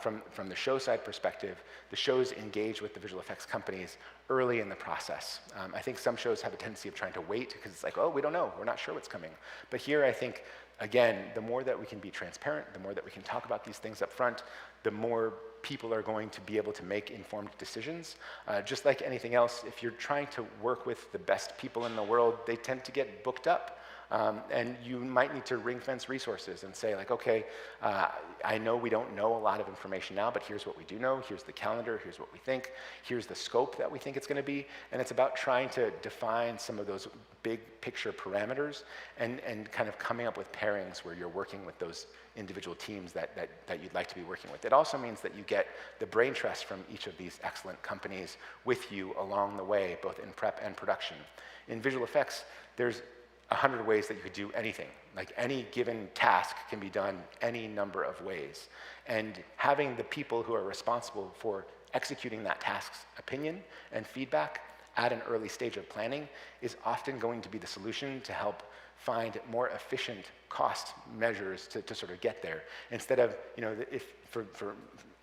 Speaker 2: from the show side perspective, the shows engage with the visual effects companies early in the process. I think some shows have a tendency of trying to wait because it's like, oh, we don't know, we're not sure what's coming. But here I think, again, the more that we can be transparent, the more that we can talk about these things up front, the more people are going to be able to make informed decisions. Just like anything else, if you're trying to work with the best people in the world, they tend to get booked up. And you might need to ring fence resources and say like, okay, I know we don't know a lot of information now, but here's what we do know, here's the calendar, here's what we think, here's the scope that we think it's going to be, and it's about trying to define some of those big picture parameters and kind of coming up with pairings where you're working with those individual teams that you'd like to be working with. It also means that you get the brain trust from each of these excellent companies with you along the way, both in prep and production. In visual effects, there's 100 ways that you could do anything. Like any given task can be done any number of ways. And having the people who are responsible for executing that task's opinion and feedback at an early stage of planning is often going to be the solution to help find more efficient cost measures to sort of get there. Instead of, if for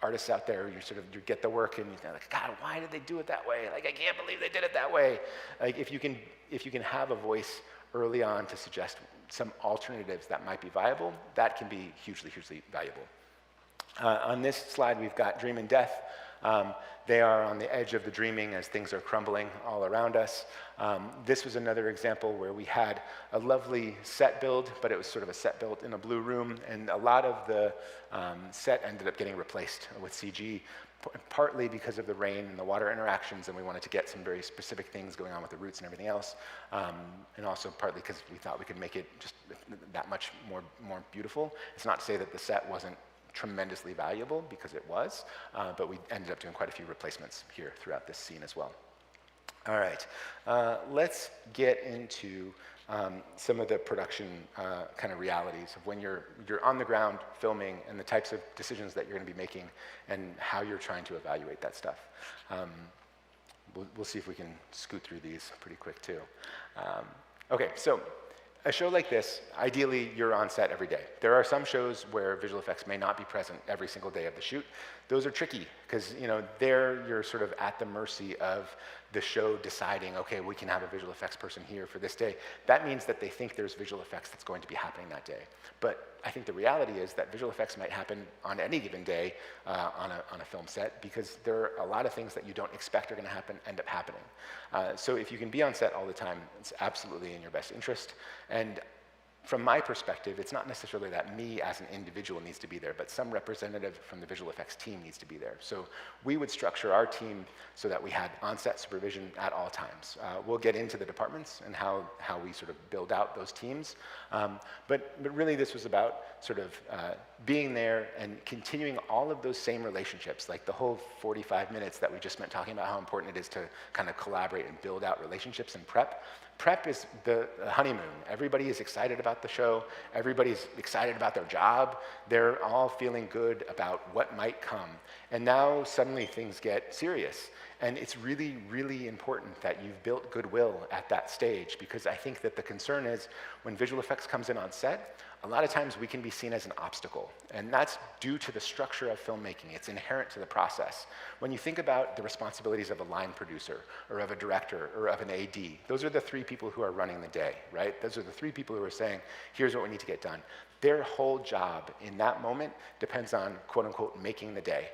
Speaker 2: artists out there, you get the work and you're like, God, why did they do it that way? Like, I can't believe they did it that way. Like, if you can have a voice early on to suggest some alternatives that might be viable, that can be hugely, hugely valuable. On this slide, we've got dream and death. They are on the edge of the dreaming as things are crumbling all around us. This was another example where we had a lovely set build, but it was sort of a set built in a blue room, and a lot of the set ended up getting replaced with CG, partly because of the rain and the water interactions, and we wanted to get some very specific things going on with the roots and everything else, and also partly because we thought we could make it just that much more beautiful. It's not to say that the set wasn't tremendously valuable, because it was, but we ended up doing quite a few replacements here throughout this scene as well. All right, let's get into some of the production kind of realities of when you're on the ground filming and the types of decisions that you're going to be making and how you're trying to evaluate that stuff. We'll see if we can scoot through these pretty quick too. Okay, so a show like this, ideally you're on set every day. There are some shows where visual effects may not be present every single day of the shoot. Those are tricky because there you're sort of at the mercy of the show deciding, okay, we can have a visual effects person here for this day. That means that they think there's visual effects that's going to be happening that day. But I think the reality is that visual effects might happen on any given day on a film set, because there are a lot of things that you don't expect are going to happen end up happening. So if you can be on set all the time, it's absolutely in your best interest. And from my perspective, it's not necessarily that me as an individual needs to be there, but some representative from the visual effects team needs to be there. So we would structure our team so that we had on-set supervision at all times. We'll get into the departments and how we sort of build out those teams. But really this was about sort of being there and continuing all of those same relationships, like the whole 45 minutes that we just spent talking about how important it is to kind of collaborate and build out relationships and prep. Prep is the honeymoon. Everybody is excited about the show. Everybody's excited about their job. They're all feeling good about what might come. And now suddenly things get serious. And it's really, really important that you've built goodwill at that stage, because I think that the concern is when visual effects comes in on set, a lot of times we can be seen as an obstacle. And that's due to the structure of filmmaking. It's inherent to the process. When you think about the responsibilities of a line producer or of a director or of an AD, those are the three people who are running the day, right? Those are the three people who are saying, here's what we need to get done. Their whole job in that moment depends on, quote unquote, making the day.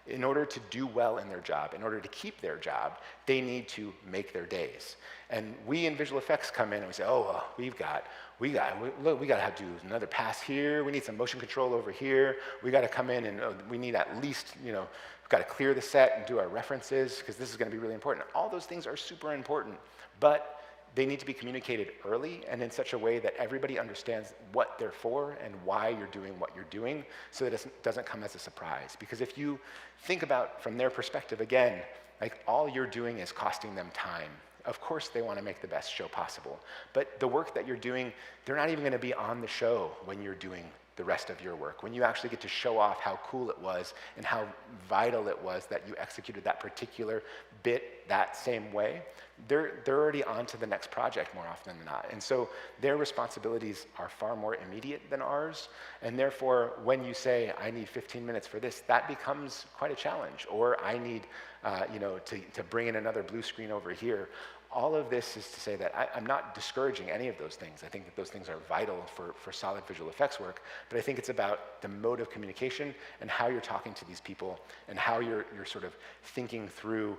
Speaker 2: In order to do well in their job, in order to keep their job, they need to make their days. And we in visual effects come in and we say, oh, well, we got to have to do another pass here. We need some motion control over here. We got to come in and we need at least, we've got to clear the set and do our references because this is going to be really important. All those things are super important, but they need to be communicated early and in such a way that everybody understands what they're for and why you're doing what you're doing, so that it doesn't come as a surprise. Because if you think about from their perspective, again, like all you're doing is costing them time. Of course they want to make the best show possible, but the work that you're doing, they're not even going to be on the show when you're doing the rest of your work. When you actually get to show off how cool it was and how vital it was that you executed that particular bit that same way, they're already on to the next project more often than not. And so their responsibilities are far more immediate than ours. And therefore, when you say, I need 15 minutes for this, that becomes quite a challenge. Or I need to bring in another blue screen over here. All of this is to say that I'm not discouraging any of those things. I think that those things are vital for solid visual effects work, but I think it's about the mode of communication and how you're talking to these people and how you're sort of thinking through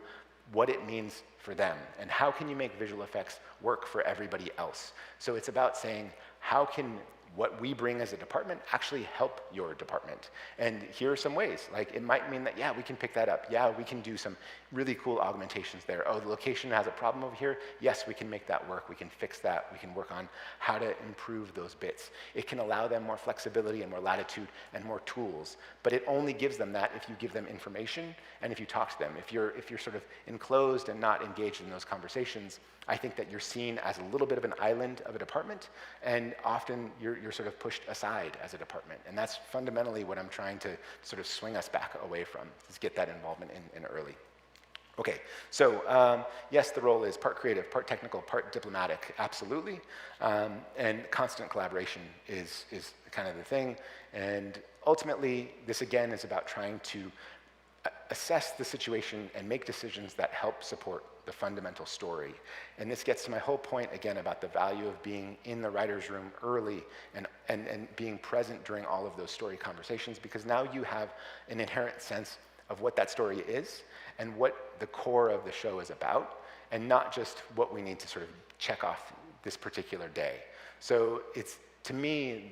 Speaker 2: what it means for them and how can you make visual effects work for everybody else. So it's about saying, how can what we bring as a department actually help your department? And here are some ways. Like it might mean that, yeah, we can pick that up. Yeah, we can do some really cool augmentations there. Oh, the location has a problem over here. Yes, we can make that work. We can fix that. We can work on how to improve those bits. It can allow them more flexibility and more latitude and more tools. But it only gives them that if you give them information and if you talk to them. If you're sort of enclosed and not engaged in those conversations, I think that you're seen as a little bit of an island of a department, and often you're sort of pushed aside as a department. And that's fundamentally what I'm trying to sort of swing us back away from, is get that involvement in early. Okay, so yes, the role is part creative, part technical, part diplomatic, absolutely. And constant collaboration is kind of the thing. And ultimately, this again is about trying to assess the situation and make decisions that help support the fundamental story. And this gets to my whole point again about the value of being in the writer's room early and being present during all of those story conversations, because now you have an inherent sense of what that story is and what the core of the show is about, and not just what we need to sort of check off this particular day. So it's, to me,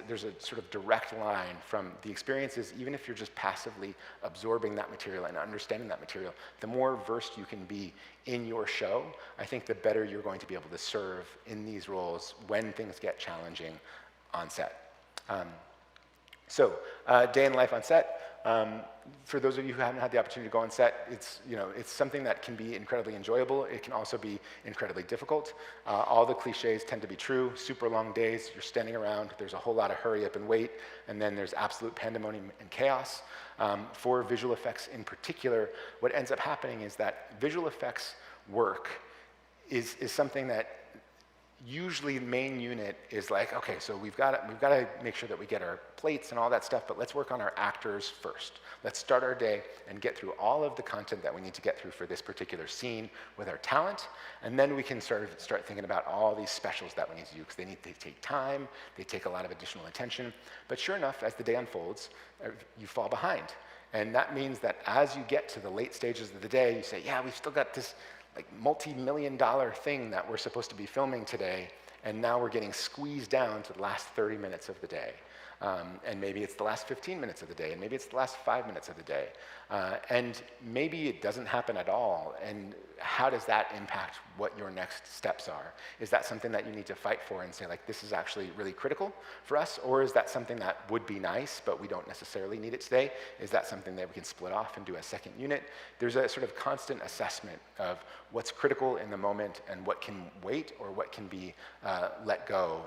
Speaker 2: there's a sort of direct line from the experiences, even if you're just passively absorbing that material and understanding that material, the more versed you can be in your show, I think the better you're going to be able to serve in these roles when things get challenging on set. So, day in life on set. For those of you who haven't had the opportunity to go on set, it's something that can be incredibly enjoyable. It can also be incredibly difficult. All the cliches tend to be true. Super long days, you're standing around, there's a whole lot of hurry up and wait, and then there's absolute pandemonium and chaos. For visual effects in particular, what ends up happening is that visual effects work is something that usually the main unit is like, okay, so we've got to make sure that we get our plates and all that stuff, but let's work on our actors first. Let's start our day and get through all of the content that we need to get through for this particular scene with our talent, and then we can sort of start thinking about all these specials that we need to do, because they take time, they take a lot of additional attention, but sure enough, as the day unfolds, you fall behind. And that means that as you get to the late stages of the day, you say, yeah, we've still got this like multi-million-dollar thing that we're supposed to be filming today, and now we're getting squeezed down to the last 30 minutes of the day. And maybe it's the last 15 minutes of the day, and maybe it's the last 5 minutes of the day. And maybe it doesn't happen at all, and how does that impact what your next steps are? Is that something that you need to fight for and say, like, this is actually really critical for us, or is that something that would be nice, but we don't necessarily need it today? Is that something that we can split off and do a second unit? There's a sort of constant assessment of what's critical in the moment and what can wait or what can be let go.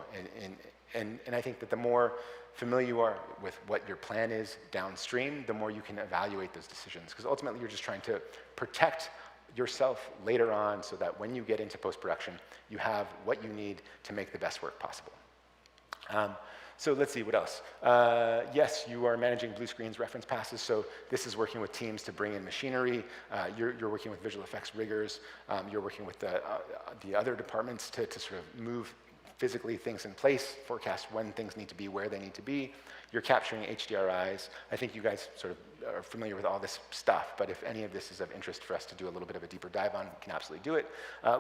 Speaker 2: And I think that the more familiar you are with what your plan is downstream, the more you can evaluate those decisions. Because ultimately, you're just trying to protect yourself later on so that when you get into post-production, you have what you need to make the best work possible. So let's see, what else? Yes, you are managing blue screens, reference passes, so this is working with teams to bring in machinery. You're working with visual effects riggers. You're working with the other departments to sort of move physically things in place, forecast when things need to be where they need to be. You're capturing HDRIs. I think you guys sort of are familiar with all this stuff, but if any of this is of interest for us to do a little bit of a deeper dive on, we can absolutely do it.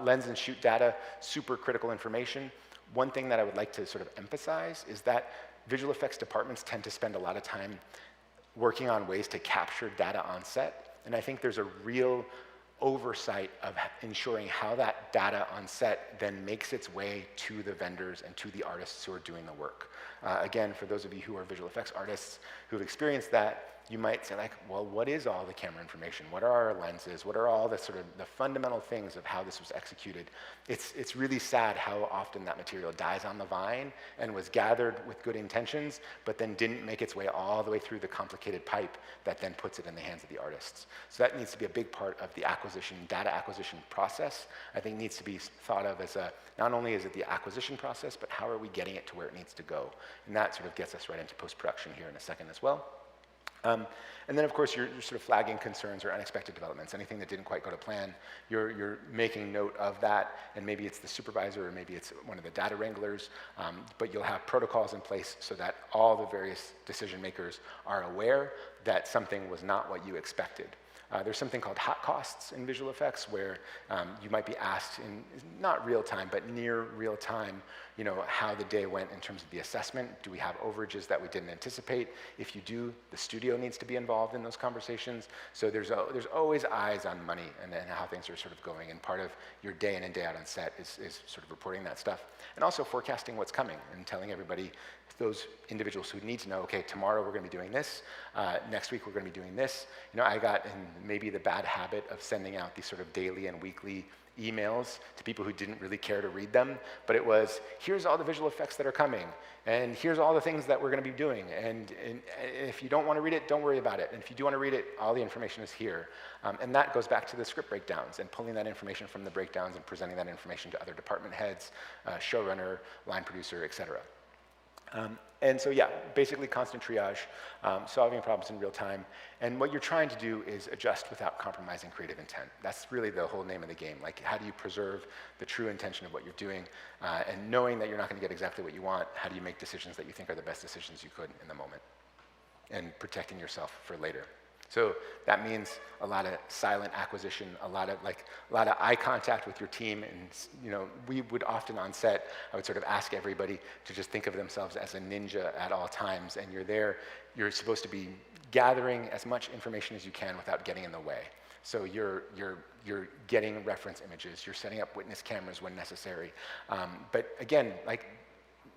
Speaker 2: Lens and shoot data, super critical information. One thing that I would like to sort of emphasize is that visual effects departments tend to spend a lot of time working on ways to capture data on set, and I think there's a real oversight of ensuring how that data on set then makes its way to the vendors and to the artists who are doing the work. Again, for those of you who are visual effects artists who've experienced that, you might say, like, well, what is all the camera information? What are our lenses? What are all the sort of the fundamental things of how this was executed? It's really sad how often that material dies on the vine and was gathered with good intentions, but then didn't make its way all the way through the complicated pipe that then puts it in the hands of the artists. So that needs to be a big part of the data acquisition process. I think needs to be thought of as not only is it the acquisition process, but how are we getting it to where it needs to go? And that sort of gets us right into post-production here in a second as well. And then, of course, you're sort of flagging concerns or unexpected developments. Anything that didn't quite go to plan, you're making note of that, and maybe it's the supervisor or maybe it's one of the data wranglers, but you'll have protocols in place so that all the various decision makers are aware that something was not what you expected. There's something called hot costs in visual effects where you might be asked in not real time, but near real time, how the day went in terms of the assessment. Do we have overages that we didn't anticipate? If you do, the studio needs to be involved in those conversations. So there's always eyes on money and how things are sort of going. And part of your day in and day out on set is sort of reporting that stuff. And also forecasting what's coming and telling everybody, those individuals who need to know, okay, tomorrow we're going to be doing this, next week we're going to be doing this. I got in maybe the bad habit of sending out these sort of daily and weekly emails to people who didn't really care to read them, but it was, here's all the visual effects that are coming, and here's all the things that we're going to be doing, and if you don't want to read it, don't worry about it, and if you do want to read it, all the information is here. And that goes back to the script breakdowns and pulling that information from the breakdowns and presenting that information to other department heads, showrunner, line producer, etc. And so, yeah, basically constant triage, solving problems in real time. And what you're trying to do is adjust without compromising creative intent. That's really the whole name of the game. Like, how do you preserve the true intention of what you're doing? And knowing that you're not going to get exactly what you want, how do you make decisions that you think are the best decisions you could in the moment? And protecting yourself for later. So that means a lot of silent acquisition, a lot of eye contact with your team, and we would often on set, I would sort of ask everybody to just think of themselves as a ninja at all times, and you're supposed to be gathering as much information as you can without getting in the way. So you're getting reference images, you're setting up witness cameras when necessary, but again,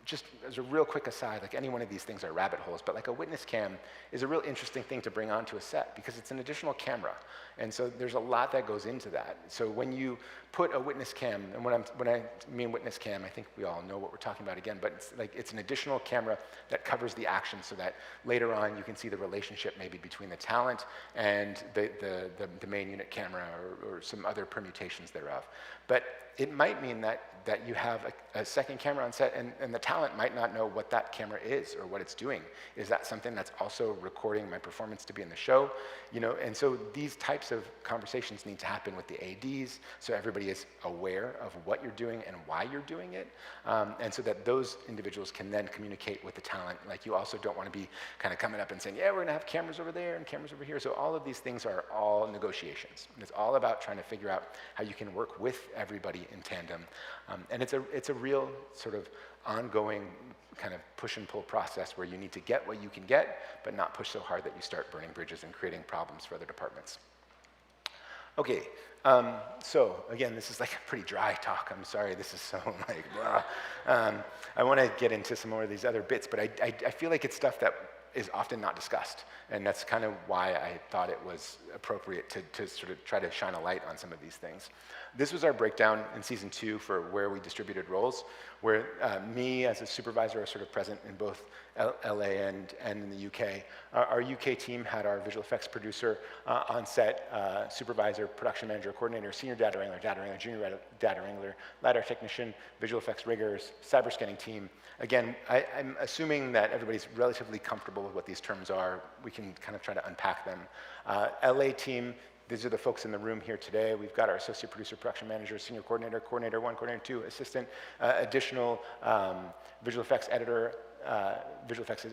Speaker 2: just as a real quick aside, any one of these things are rabbit holes, but a witness cam is a real interesting thing to bring onto a set because it's an additional camera. And so there's a lot that goes into that. So when you put a witness cam, and when I mean witness cam, I think we all know what we're talking about again, but it's an additional camera that covers the action so that later on you can see the relationship maybe between the talent and the main unit camera or some other permutations thereof. But it might mean that you have a second camera on set and the talent talent might not know what that camera is or what it's doing. Is that something that's also recording my performance to be in the show? And so these types of conversations need to happen with the ADs, so everybody is aware of what you're doing and why you're doing it, and so that those individuals can then communicate with the talent. Like, you also don't want to be kind of coming up and saying, yeah, we're going to have cameras over there and cameras over here. So all of these things are all negotiations. It's all about trying to figure out how you can work with everybody in tandem. And it's a real sort of ongoing kind of push and pull process where you need to get what you can get, but not push so hard that you start burning bridges and creating problems for other departments. Okay, so again, this is like a pretty dry talk. I'm sorry, this is so like, blah. I want to get into some more of these other bits, but I feel like it's stuff that is often not discussed, and that's kind of why I thought it was appropriate to sort of try to shine a light on some of these things. This was our breakdown in season 2 for where we distributed roles, where me as a supervisor are sort of present in both LA and in the UK. Our UK team had our visual effects producer on set, supervisor, production manager, coordinator, senior data wrangler, junior data wrangler, LiDAR technician, visual effects riggers, cyber scanning team. Again, I'm assuming that everybody's relatively comfortable with what these terms are. We can kind of try to unpack them. LA team, these are the folks in the room here today. We've got our associate producer, production manager, senior coordinator, coordinator 1, coordinator 2, assistant, additional visual effects editor, visual effects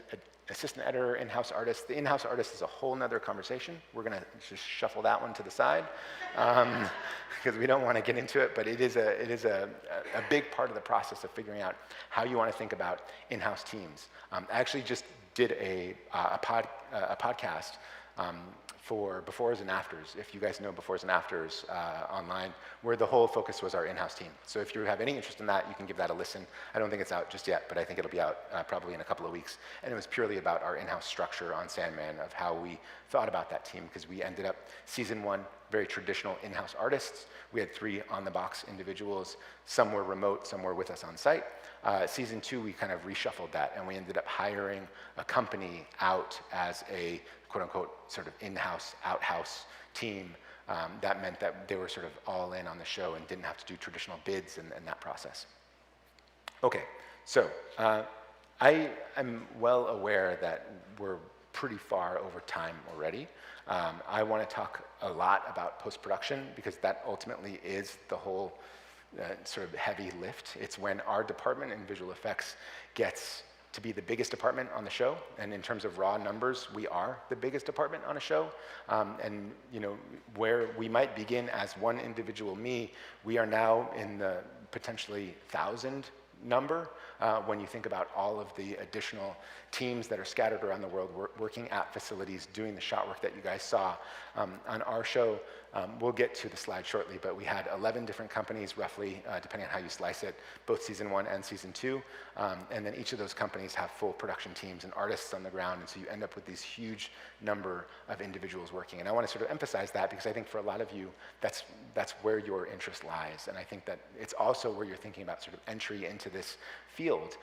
Speaker 2: assistant editor, in-house artist. The in-house artist is a whole nother conversation. We're going to just shuffle that one to the side because we don't want to get into it, but it is a big part of the process of figuring out how you want to think about in-house teams. I actually just did a podcast for befores and afters, if you guys know befores and afters online, where the whole focus was our in-house team. So if you have any interest in that, you can give that a listen. I don't think it's out just yet, but I think it'll be out probably in a couple of weeks. And it was purely about our in-house structure on Sandman, of how we thought about that team, because we ended up season 1, very traditional in-house artists. We had 3 on-the-box individuals. Some were remote, some were with us on site. Season 2, we kind of reshuffled that, and we ended up hiring a company out as a quote-unquote sort of in-house, out-house team. That meant that they were sort of all in on the show and didn't have to do traditional bids and that process. Okay, so I am well aware that we're pretty far over time already. I want to talk a lot about post-production because that ultimately is the whole sort of heavy lift. It's when our department in visual effects gets to be the biggest department on the show, and in terms of raw numbers, we are the biggest department on a show. And where we might begin as one individual me, we are now in the potentially 1,000 number when you think about all of the additional teams that are scattered around the world working at facilities doing the shot work that you guys saw. On our show, we'll get to the slide shortly, but we had 11 different companies roughly, depending on how you slice it, both season 1 and season 2. And then each of those companies have full production teams and artists on the ground, and so you end up with these huge number of individuals working. And I want to sort of emphasize that because I think for a lot of you, that's where your interest lies. And I think that it's also where you're thinking about sort of entry into this field.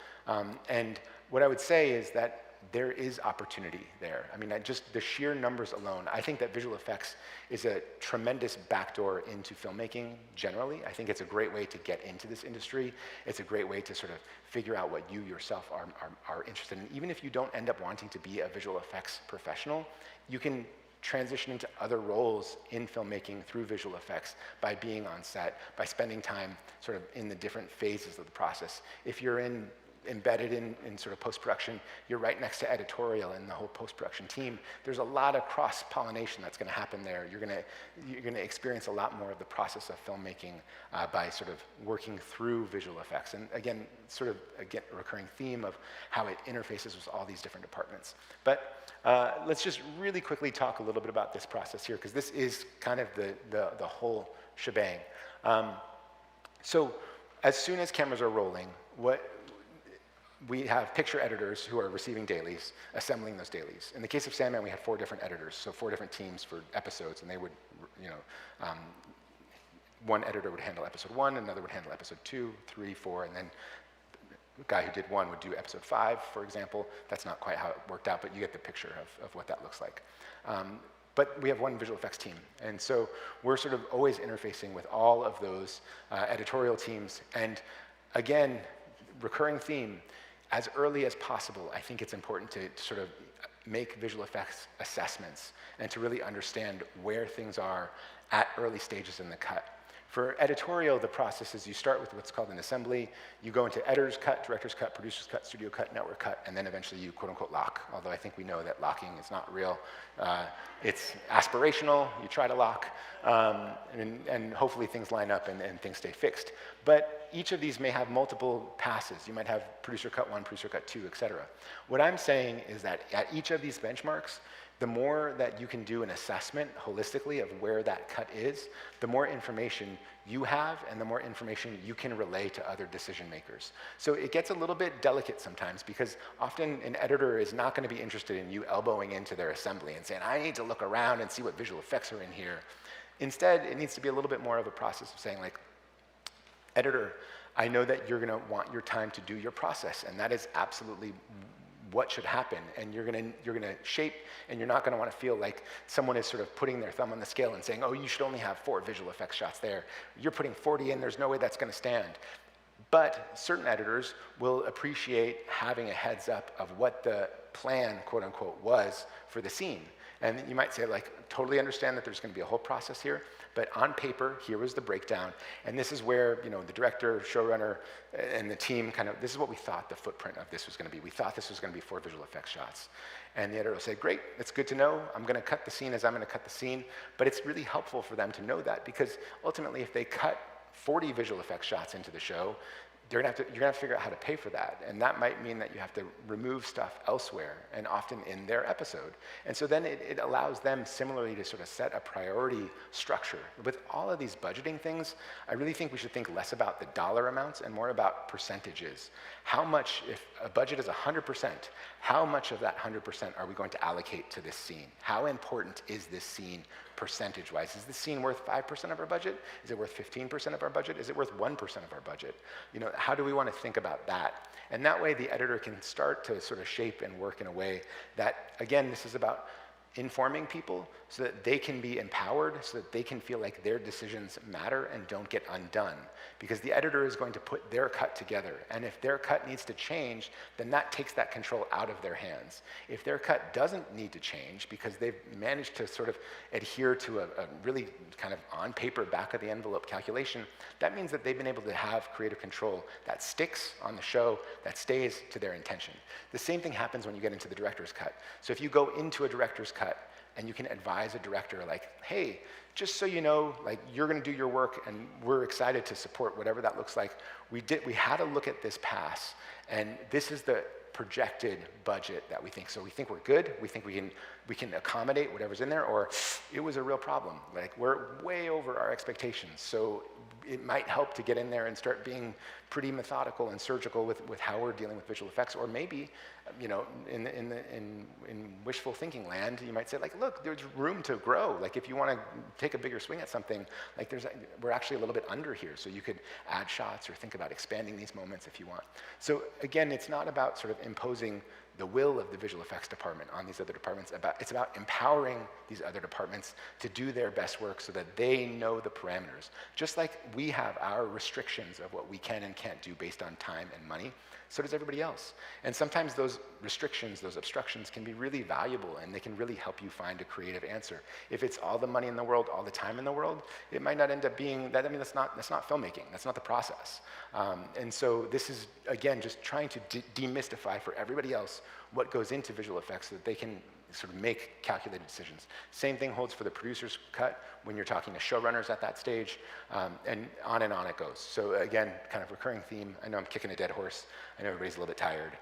Speaker 2: And what I would say is that there is opportunity there. I mean, just the sheer numbers alone, I think that visual effects is a tremendous backdoor into filmmaking generally. I think it's a great way to get into this industry. It's a great way to sort of figure out what you yourself are interested in. Even if you don't end up wanting to be a visual effects professional, you can transition into other roles in filmmaking through visual effects by being on set, by spending time sort of in the different phases of the process. If you're embedded in sort of post-production, you're right next to editorial and the whole post-production team. There's a lot of cross-pollination that's going to happen there. You're going to experience a lot more of the process of filmmaking by sort of working through visual effects. And again, sort of a recurring theme of how it interfaces with all these different departments. But let's just really quickly talk a little bit about this process here, because this is kind of the whole shebang. So as soon as cameras are rolling, we have picture editors who are receiving dailies, assembling those dailies. In the case of Sandman, we had 4 different editors, so 4 different teams for episodes, and they would, one editor would handle episode 1, another would handle episode 2, 3, 4, and then the guy who did 1 would do episode 5, for example. That's not quite how it worked out, but you get the picture of what that looks like. But we have one visual effects team, and so we're sort of always interfacing with all of those editorial teams. And again, recurring theme, as early as possible, I think it's important to sort of make visual effects assessments and to really understand where things are at early stages in the cut. For editorial, the process is you start with what's called an assembly, you go into editor's cut, director's cut, producer's cut, studio cut, network cut, and then eventually you quote-unquote lock, although I think we know that locking is not real. It's aspirational, you try to lock, and hopefully things line up and things stay fixed. But each of these may have multiple passes. You might have producer cut 1, producer cut 2, et cetera. What I'm saying is that at each of these benchmarks, the more that you can do an assessment holistically of where that cut is, the more information you have and the more information you can relay to other decision makers. So it gets a little bit delicate sometimes because often an editor is not going to be interested in you elbowing into their assembly and saying, I need to look around and see what visual effects are in here. Instead, it needs to be a little bit more of a process of saying, like, editor, I know that you're going to want your time to do your process, and that is absolutely what should happen, and you're gonna shape, and you're not gonna want to feel like someone is sort of putting their thumb on the scale and saying, oh, you should only have 4 visual effects shots there. You're putting 40 in, there's no way that's gonna stand. But certain editors will appreciate having a heads up of what the plan, quote unquote, was for the scene. And you might say, like, totally understand that there's gonna be a whole process here, but on paper, here was the breakdown. And this is where, you know, the director, showrunner, and the team kind of, this is what we thought the footprint of this was gonna be. We thought this was gonna be 4 visual effects shots. And the editor will say, great, it's good to know. I'm gonna cut the scene as I'm gonna cut the scene. But it's really helpful for them to know that because ultimately, if they cut 40 visual effects shots into the show, you're gonna have to figure out how to pay for that. And that might mean that you have to remove stuff elsewhere and often in their episode. And so then it allows them similarly to sort of set a priority structure. With all of these budgeting things, I really think we should think less about the dollar amounts and more about percentages. How much, if a budget is 100%, how much of that 100% are we going to allocate to this scene? How important is this scene percentage-wise? Is this scene worth 5% of our budget? Is it worth 15% of our budget? Is it worth 1% of our budget? You know, how do we want to think about that? And that way the editor can start to sort of shape and work in a way that, again, this is about informing people so that they can be empowered, so that they can feel like their decisions matter and don't get undone. Because the editor is going to put their cut together. And if their cut needs to change, then that takes that control out of their hands. If their cut doesn't need to change because they've managed to sort of adhere to a really kind of on paper, back of the envelope calculation, that means that they've been able to have creative control that sticks on the show, that stays to their intention. The same thing happens when you get into the director's cut. So if you go into a director's cut and you can advise a director like, hey, just so you know, like, you're gonna do your work and we're excited to support whatever that looks like. We had a look at this pass and this is the projected budget that we think. So we think we're good, we think we can accommodate whatever's in there, or it was a real problem. Like, we're way over our expectations. So it might help to get in there and start being pretty methodical and surgical with how we're dealing with visual effects. Or maybe, you know, in wishful thinking land, you might say, like, look, there's room to grow. Like, if you want to take a bigger swing at something, like, we're actually a little bit under here. So you could add shots or think about expanding these moments if you want. So again, it's not about sort of imposing the will of the visual effects department on these other departments. It's about empowering these other departments to do their best work so that they know the parameters. Just like we have our restrictions of what we can and can't do based on time and money, so does everybody else. And sometimes those restrictions, those obstructions can be really valuable and they can really help you find a creative answer. If it's all the money in the world, all the time in the world, it might not end up being that. I mean, that's not filmmaking. That's not the process. And so this is, again, just trying to demystify for everybody else what goes into visual effects so that they can sort of make calculated decisions. Same thing holds for the producer's cut when you're talking to showrunners at that stage, and on it goes. So again, kind of recurring theme. I know I'm kicking a dead horse. I know everybody's a little bit tired.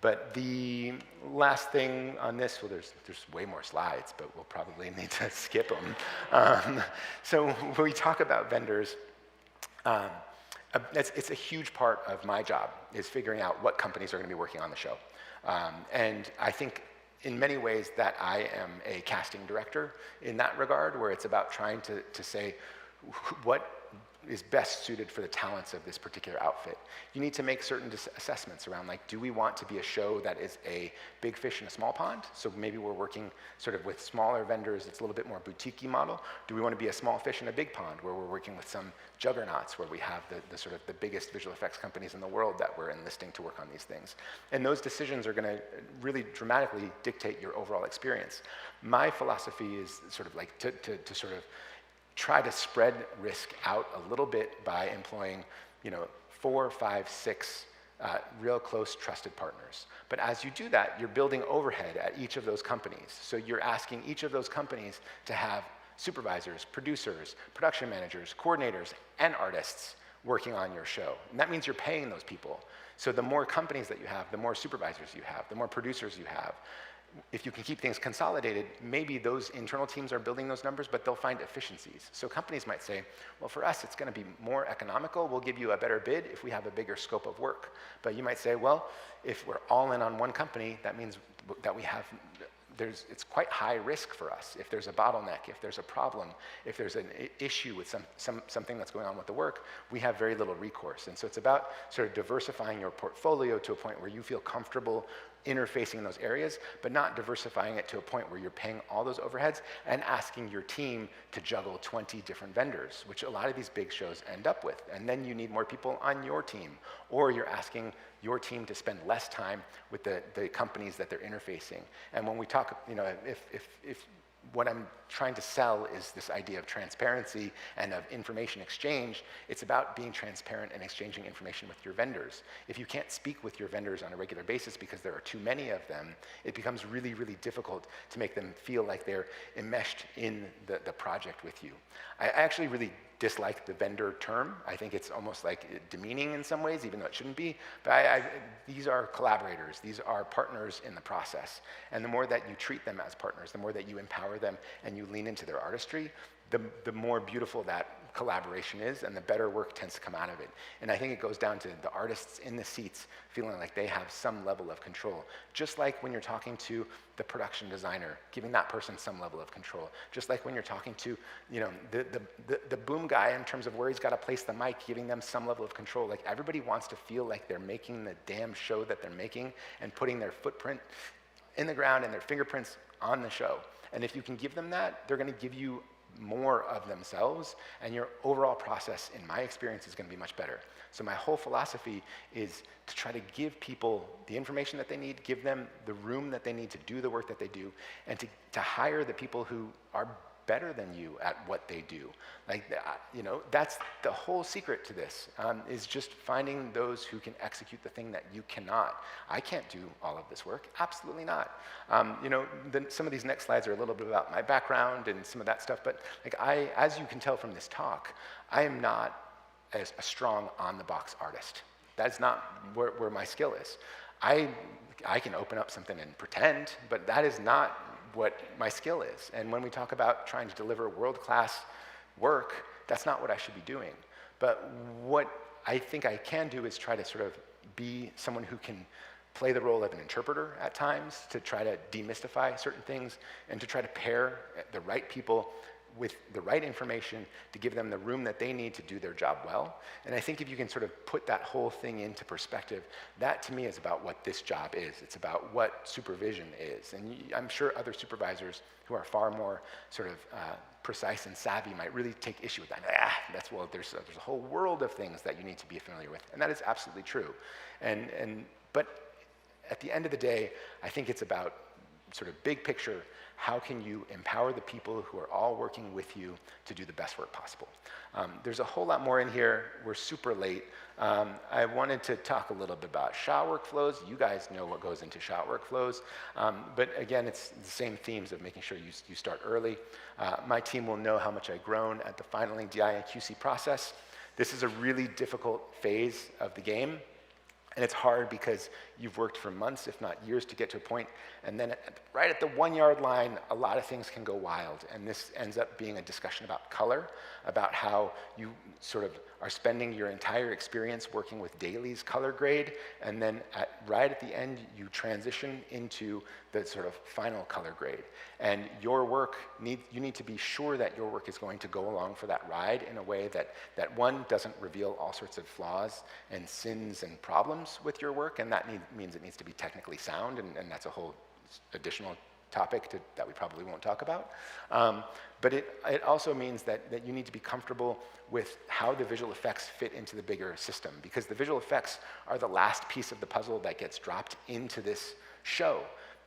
Speaker 2: But the last thing on this, well, there's way more slides, but we'll probably need to skip them. So when we talk about vendors, it's a huge part of my job, is figuring out what companies are going to be working on the show. And I think in many ways that I am a casting director in that regard, where it's about trying to say is best suited for the talents of this particular outfit. You need to make certain assessments around, like, do we want to be a show that is a big fish in a small pond? So maybe we're working sort of with smaller vendors, it's a little bit more boutique-y model. Do we want to be a small fish in a big pond, where we're working with some juggernauts, where we have the sort of the biggest visual effects companies in the world that we're enlisting to work on these things? And those decisions are going to really dramatically dictate your overall experience. My philosophy is sort of like to sort of try to spread risk out a little bit by employing, 4, 5, 6 real close trusted partners. But as you do that, you're building overhead at each of those companies. So you're asking each of those companies to have supervisors, producers, production managers, coordinators, and artists working on your show. And that means you're paying those people. So the more companies that you have, the more supervisors you have, the more producers you have. If you can keep things consolidated, maybe those internal teams are building those numbers, but they'll find efficiencies. So companies might say, well, for us, it's going to be more economical. We'll give you a better bid if we have a bigger scope of work. But you might say, well, if we're all in on one company, that means that we have, it's quite high risk for us. If there's a bottleneck, if there's a problem, if there's an issue with something that's going on with the work, we have very little recourse. And so it's about sort of diversifying your portfolio to a point where you feel comfortable interfacing in those areas, but not diversifying it to a point where you're paying all those overheads and asking your team to juggle 20 different vendors, which a lot of these big shows end up with. And then you need more people on your team, or you're asking your team to spend less time with the companies that they're interfacing. And when we talk, if what I'm trying to sell is this idea of transparency and of information exchange, it's about being transparent and exchanging information with your vendors. If you can't speak with your vendors on a regular basis because there are too many of them, it becomes really, really difficult to make them feel like they're enmeshed in the project with you. I actually really dislike the vendor term. I think it's almost like demeaning in some ways, even though it shouldn't be. But these are collaborators. These are partners in the process. And the more that you treat them as partners, the more that you empower them and you lean into their artistry, the more beautiful that collaboration is, and the better work tends to come out of it. And I think it goes down to the artists in the seats feeling like they have some level of control. Just like when you're talking to the production designer, giving that person some level of control. Just like when you're talking to the boom guy in terms of where he's got to place the mic, giving them some level of control. Like, everybody wants to feel like they're making the damn show that they're making and putting their footprint in the ground and their fingerprints on the show. And if you can give them that, they're going to give you more of themselves, and your overall process, in my experience, is going to be much better. So my whole philosophy is to try to give people the information that they need, give them the room that they need to do the work that they do, and to hire the people who are better than you at what they do. That's the whole secret to this, is just finding those who can execute the thing that you cannot. I can't do all of this work, absolutely not. Some of these next slides are a little bit about my background and some of that stuff, but as you can tell from this talk, I am not as a strong on-the-box artist. That's not where my skill is. I can open up something and pretend, but that is not what my skill is. And when we talk about trying to deliver world-class work, that's not what I should be doing. But what I think I can do is try to sort of be someone who can play the role of an interpreter at times, to try to demystify certain things, and to try to pair the right people with the right information to give them the room that they need to do their job well. And I think if you can sort of put that whole thing into perspective, that to me is about what this job is. It's about what supervision is. And I'm sure other supervisors who are far more sort of precise and savvy might really take issue with that. There's a whole world of things that you need to be familiar with. And that is absolutely true. But at the end of the day, I think it's about sort of big picture. How can you empower the people who are all working with you to do the best work possible? There's a whole lot more in here. We're super late. I wanted to talk a little bit about shot workflows. You guys know what goes into shot workflows. But again, it's the same themes of making sure you start early. My team will know how much I've grown at the filing DI and QC process. This is a really difficult phase of the game. And it's hard because you've worked for months, if not years, to get to a point. And then right at the 1 yard line, a lot of things can go wild. And this ends up being a discussion about color, about how you sort of are spending your entire experience working with Daly's color grade. And then right at the end, you transition into the sort of final color grade. And your work, you need to be sure that your work is going to go along for that ride in a way that one, doesn't reveal all sorts of flaws and sins and problems with your work, and that means it needs to be technically sound, and that's a whole additional topic that we probably won't talk about. But it also means that you need to be comfortable with how the visual effects fit into the bigger system, because the visual effects are the last piece of the puzzle that gets dropped into this show.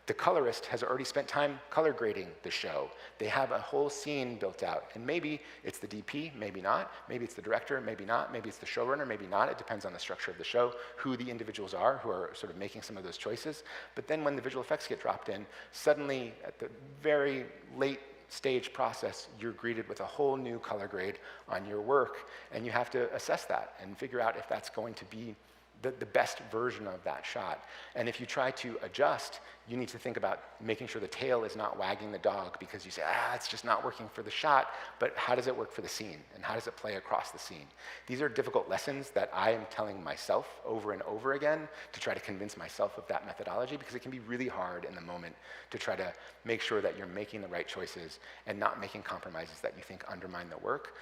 Speaker 2: The colorist has already spent time color grading the show. They have a whole scene built out, and maybe it's the DP, maybe not, maybe it's the director, maybe not, maybe it's the showrunner, maybe not. It depends on the structure of the show, who the individuals are who are sort of making some of those choices. But then when the visual effects get dropped in, suddenly at the very late stage process, you're greeted with a whole new color grade on your work, and you have to assess that and figure out if that's going to be the best version of that shot. And if you try to adjust, you need to think about making sure the tail is not wagging the dog because you say, it's just not working for the shot, but how does it work for the scene? And how does it play across the scene? These are difficult lessons that I am telling myself over and over again to try to convince myself of that methodology, because it can be really hard in the moment to try to make sure that you're making the right choices and not making compromises that you think undermine the work.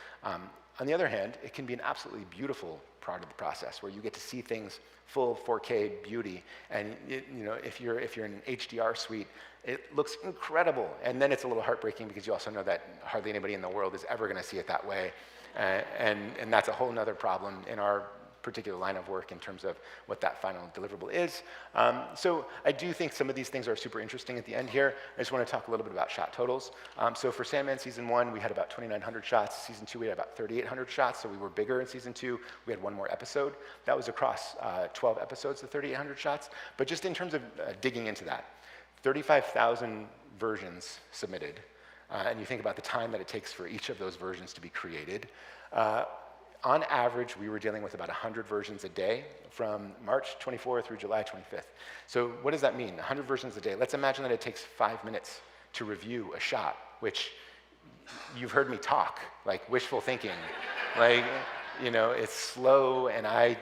Speaker 2: On the other hand, it can be an absolutely beautiful part of the process where you get to see things full 4K beauty, and if you're in an HDR suite, it looks incredible. And then it's a little heartbreaking because you also know that hardly anybody in the world is ever going to see it that way, and that's a whole nother problem in our particular line of work in terms of what that final deliverable is. So I do think some of these things are super interesting at the end here. I just want to talk a little bit about shot totals. So for Sandman Season 1, we had about 2,900 shots. Season 2, we had about 3,800 shots, so we were bigger in Season 2. We had one more episode. That was across 12 episodes of 3,800 shots. But just in terms of digging into that, 35,000 versions submitted. And you think about the time that it takes for each of those versions to be created. On average, we were dealing with about 100 versions a day from March 24 through July 25th. So what does that mean? 100 versions a day. Let's imagine that it takes 5 minutes to review a shot, which you've heard me talk, like wishful thinking. Like, it's slow and I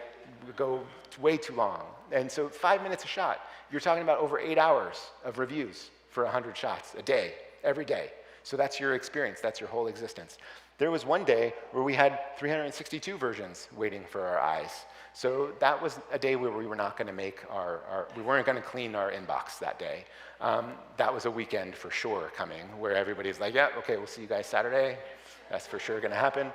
Speaker 2: go way too long. And so 5 minutes a shot, you're talking about over 8 hours of reviews for 100 shots a day, every day. So that's your experience, that's your whole existence. There was one day where we had 362 versions waiting for our eyes. So that was a day where we were not going to make we weren't going to clean our inbox that day. That was a weekend for sure coming, where everybody's like, yeah, okay, we'll see you guys Saturday. That's for sure going to happen.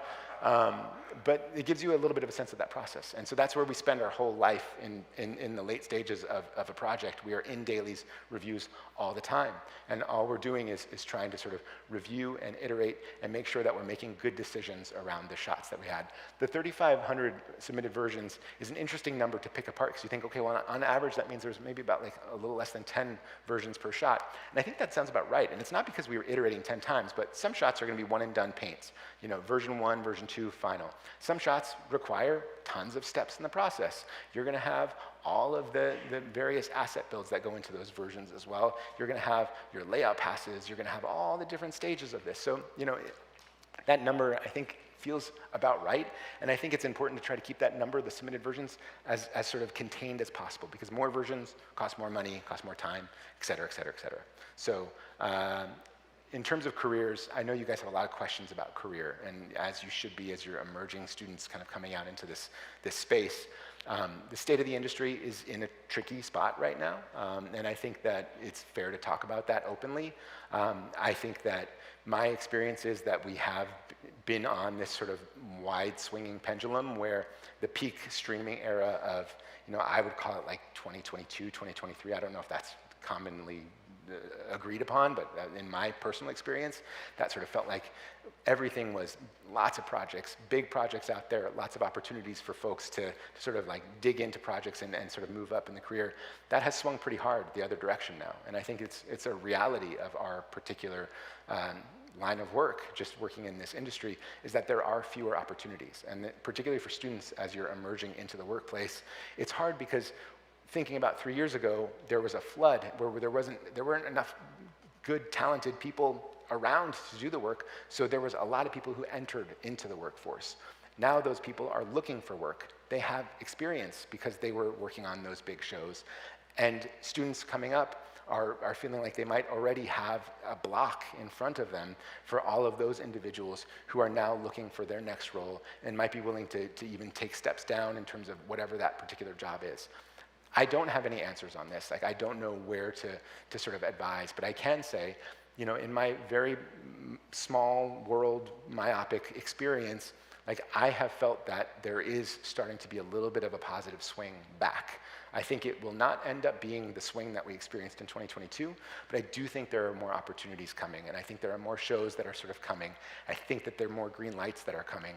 Speaker 2: But it gives you a little bit of a sense of that process. And so that's where we spend our whole life in the late stages of a project. We are in dailies, reviews all the time. And all we're doing is trying to sort of review and iterate and make sure that we're making good decisions around the shots that we had. The 3,500 submitted versions is an interesting number to pick apart, because you think, okay, well, on average, that means there's maybe about like a little less than 10 versions per shot. And I think that sounds about right. And it's not because we were iterating 10 times, but some shots are going to be one and done paints. Version 1, version 2, final. Some shots require tons of steps in the process. You're going to have all of the various asset builds that go into those versions as well. You're going to have your layout passes. You're going to have all the different stages of this. So, that number, I think, feels about right. And I think it's important to try to keep that number, the submitted versions, as sort of contained as possible, because more versions cost more money, cost more time, et cetera, et cetera, et cetera. So, in terms of careers, I know you guys have a lot of questions about career, and as you should be as you're emerging students kind of coming out into this space. The state of the industry is in a tricky spot right now, and I think that it's fair to talk about that openly. I think that my experience is that we have been on this sort of wide swinging pendulum where the peak streaming era of, I would call it like 2022, 2023. I don't know if that's commonly agreed upon, but in my personal experience, that sort of felt like everything was lots of projects, big projects out there, lots of opportunities for folks to sort of like dig into projects and sort of move up in the career. That has swung pretty hard the other direction now, and I think it's a reality of our particular line of work, just working in this industry, is that there are fewer opportunities, and that particularly for students as you're emerging into the workplace, it's hard because thinking about 3 years ago, there was a flood where there weren't enough good, talented people around to do the work, so there was a lot of people who entered into the workforce. Now those people are looking for work. They have experience because they were working on those big shows. And students coming up are feeling like they might already have a block in front of them for all of those individuals who are now looking for their next role and might be willing to even take steps down in terms of whatever that particular job is. I don't have any answers on this. Like, I don't know where to sort of advise, but I can say, you know, in my very small world myopic experience, like, I have felt that there is starting to be a little bit of a positive swing back. I think it will not end up being the swing that we experienced in 2022, but I do think there are more opportunities coming, and I think there are more shows that are sort of coming. I think that there are more green lights that are coming.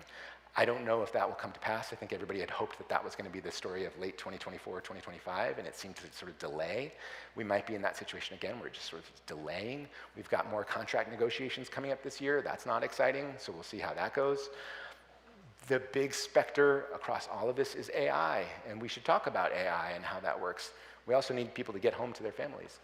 Speaker 2: I don't know if that will come to pass. I think everybody had hoped that that was going to be the story of late 2024, 2025, and it seemed to sort of delay. We might be in that situation again. We're just sort of delaying. We've got more contract negotiations coming up this year. That's not exciting, so we'll see how that goes. The big specter across all of this is AI, and we should talk about AI and how that works. We also need people to get home to their families.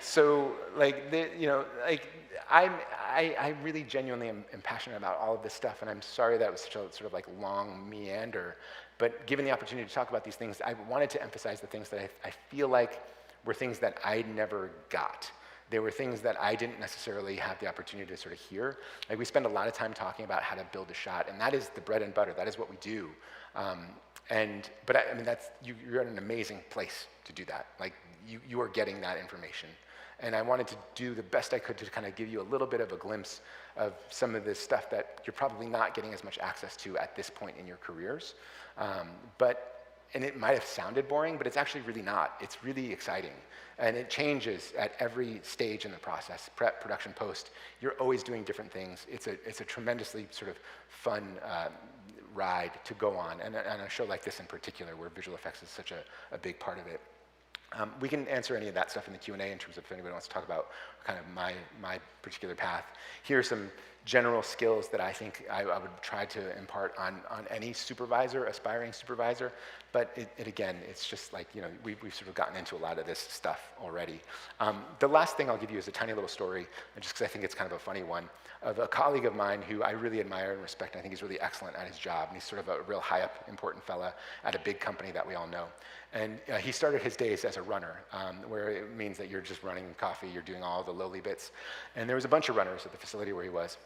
Speaker 2: So, like, you know, like, I really genuinely am passionate about all of this stuff, and I'm sorry that was such a sort of like long meander, but given the opportunity to talk about these things, I wanted to emphasize the things that I feel like were things that I never got. They were things that I didn't necessarily have the opportunity to sort of hear. Like, we spend a lot of time talking about how to build a shot, and that is the bread and butter. That is what we do. But I mean, you're in an amazing place to do that. Like, you are getting that information. And I wanted to do the best I could to kind of give you a little bit of a glimpse of some of this stuff that you're probably not getting as much access to at this point in your careers. And it might have sounded boring, but it's actually really not. It's really exciting. And it changes at every stage in the process, prep, production, post. You're always doing different things. It's a tremendously sort of fun ride to go on, and a show like this in particular, where visual effects is such a big part of it. We can answer any of that stuff in the Q&A in terms of if anybody wants to talk about kind of my particular path. Here are some general skills that I think I would try to impart on any supervisor, aspiring supervisor, but again, it's just like, you know, we've sort of gotten into a lot of this stuff already. The last thing I'll give you is a tiny little story, just because I think it's kind of a funny one, of a colleague of mine who I really admire and respect, and I think he's really excellent at his job, and he's sort of a real high up, important fella at a big company that we all know. And he started his days as a runner, where it means that you're just running coffee, you're doing all the lowly bits. And there was a bunch of runners at the facility where he was.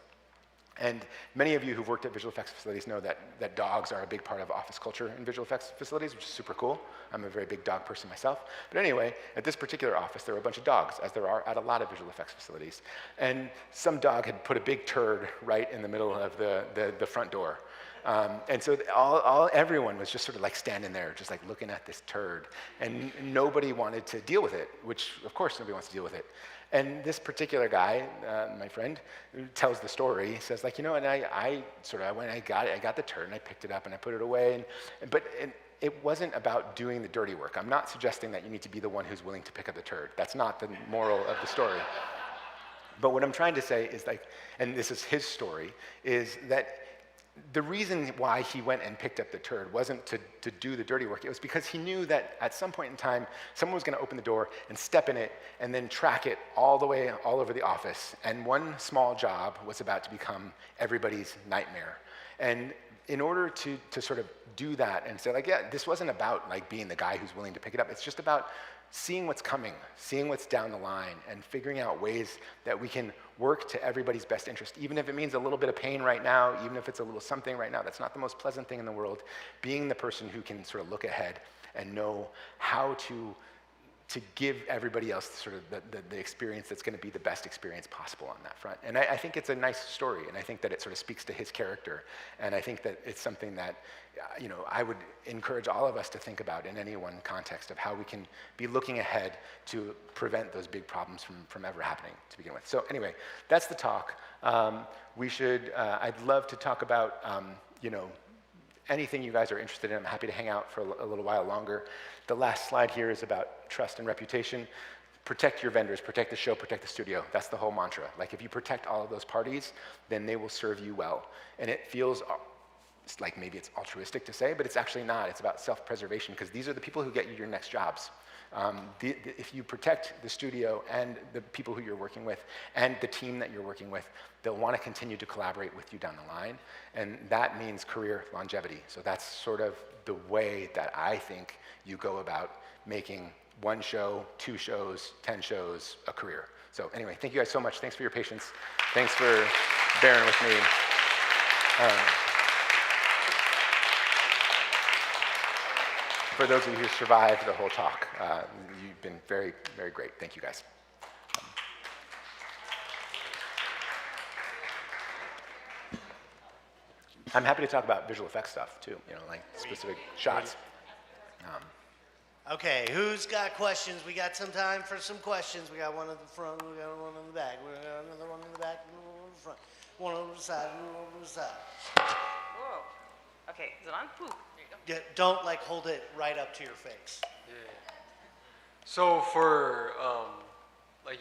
Speaker 2: And many of you who've worked at visual effects facilities know that dogs are a big part of office culture in visual effects facilities, which is super cool. I'm a very big dog person myself. But anyway, at this particular office, there were a bunch of dogs, as there are at a lot of visual effects facilities. And some dog had put a big turd right in the middle of the front door. And so everyone was just sort of like standing there, just like looking at this turd. And nobody wanted to deal with it, which of course nobody wants to deal with it. And this particular guy, my friend, who tells the story, says like, you know, and I got the turd and I picked it up and I put it away. But it wasn't about doing the dirty work. I'm not suggesting that you need to be the one who's willing to pick up the turd. That's not the moral of the story. But what I'm trying to say is like, and this is his story, is that the reason why he went and picked up the turd wasn't to do the dirty work. It was because he knew that at some point in time, someone was going to open the door and step in it and then track it all the way all over the office. And one small job was about to become everybody's nightmare. And in order to sort of do that and say like, yeah, this wasn't about like being the guy who's willing to pick it up. It's just about seeing what's coming, seeing what's down the line, and figuring out ways that we can work to everybody's best interest, even if it means a little bit of pain right now, even if it's a little something right now. That's not the most pleasant thing in the world. Being the person who can sort of look ahead and know how to give everybody else sort of the experience that's going to be the best experience possible on that front. And I think it's a nice story, and I think that it sort of speaks to his character, and I think that it's something that, you know, I would encourage all of us to think about in any one context of how we can be looking ahead to prevent those big problems from ever happening to begin with. So anyway, that's the talk. I'd love to talk about, you know, anything you guys are interested in. I'm happy to hang out for a little while longer. The last slide here is about trust and reputation. Protect your vendors, protect the show, protect the studio. That's the whole mantra. Like, if you protect all of those parties, then they will serve you well. And it feels it's like maybe it's altruistic to say, but it's actually not. It's about self-preservation, because these are the people who get you your next jobs. If you protect the studio and the people who you're working with and the team that you're working with, they'll want to continue to collaborate with you down the line, and that means career longevity. So that's sort of the way that I think you go about making 1 show, 2 shows, 10 shows, a career. So anyway, thank you guys so much. Thanks for your patience. Thanks for bearing with me. For those of you who survived the whole talk, you've been very, very great. Thank you guys. I'm happy to talk about visual effects stuff too, like specific shots.
Speaker 1: Okay, who's got questions? We got some time for some questions. We got one at the front, we got one in the back, we got another one in the back, one in the front, one over the side, one over the side.
Speaker 3: Whoa. Okay, is it on? Ooh, there you go.
Speaker 1: Yeah, don't hold it right up to your face.
Speaker 4: Yeah. So for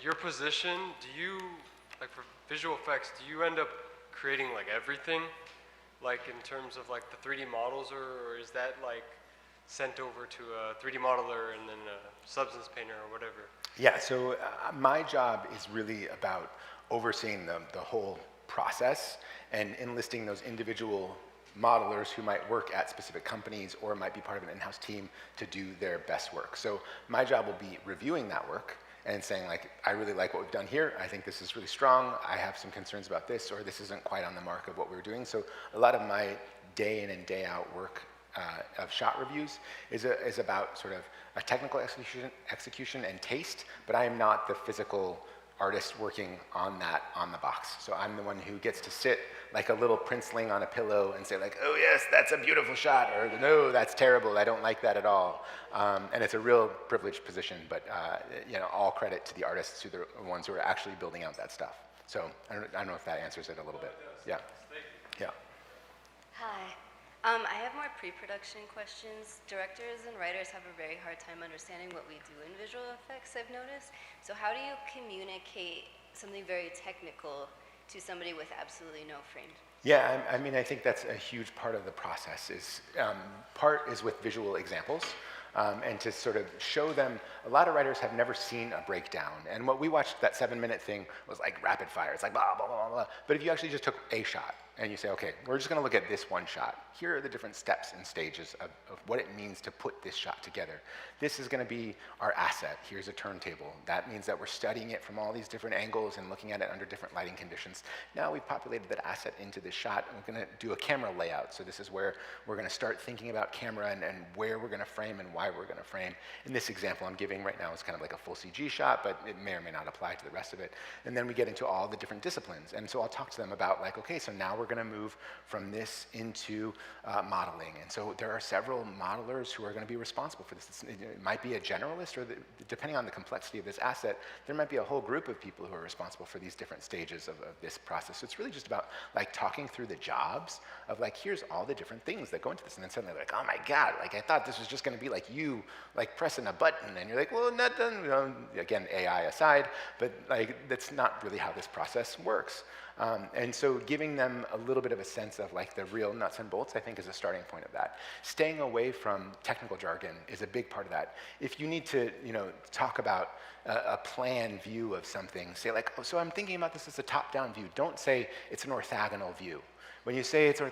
Speaker 4: your position, do you for visual effects, do you end up creating everything, in terms of the 3D models, or is that sent over to a 3D modeler and then a substance painter or whatever?
Speaker 2: Yeah, so my job is really about overseeing the whole process and enlisting those individual modelers who might work at specific companies or might be part of an in-house team to do their best work. So my job will be reviewing that work and saying I really like what we've done here. I think this is really strong. I have some concerns about this, or this isn't quite on the mark of what we were doing. So a lot of my day in and day out work of shot reviews is about sort of a technical execution and taste, but I am not the physical artist working on the box. So I'm the one who gets to sit like a little princeling on a pillow and say oh yes, that's a beautiful shot, or no, that's terrible, I don't like that at all. And it's a real privileged position, but all credit to the artists who are the ones who are actually building out that stuff. So I don't know if that answers it a little bit. Yeah. Yeah.
Speaker 5: Hi. I have more pre-production questions. Directors and writers have a very hard time understanding what we do in visual effects, I've noticed. So how do you communicate something very technical to somebody with absolutely no frame?
Speaker 2: Yeah, I mean, I think that's a huge part of the process. Part is with visual examples. And to sort of show them, a lot of writers have never seen a breakdown. And what we watched, that 7-minute thing, was rapid fire. It's blah, blah, blah, blah. But if you actually just took a shot and you say, okay, we're just gonna look at this one shot. Here are the different steps and stages of what it means to put this shot together. This is gonna be our asset. Here's a turntable. That means that we're studying it from all these different angles and looking at it under different lighting conditions. Now we've populated that asset into this shot, and we're gonna do a camera layout. So this is where we're gonna start thinking about camera and where we're gonna frame and why we're gonna frame. In this example I'm giving right now is kind of like a full CG shot, but it may or may not apply to the rest of it. And then we get into all the different disciplines. And so I'll talk to them about okay, so now we're gonna move from this into modeling. And so there are several modelers who are gonna be responsible for this. It might be a generalist, or depending on the complexity of this asset, there might be a whole group of people who are responsible for these different stages of this process. So it's really just about talking through the jobs of here's all the different things that go into this. And then suddenly they're oh my God, I thought this was just gonna be you pressing a button, and you're well, that doesn't, again, AI aside, but that's not really how this process works. And so giving them a little bit of a sense of the real nuts and bolts, I think, is a starting point of that. Staying away from technical jargon is a big part of that. If you need to, talk about a plan view of something, say oh, so I'm thinking about this as a top-down view. Don't say it's an orthogonal view. When you say it's oh,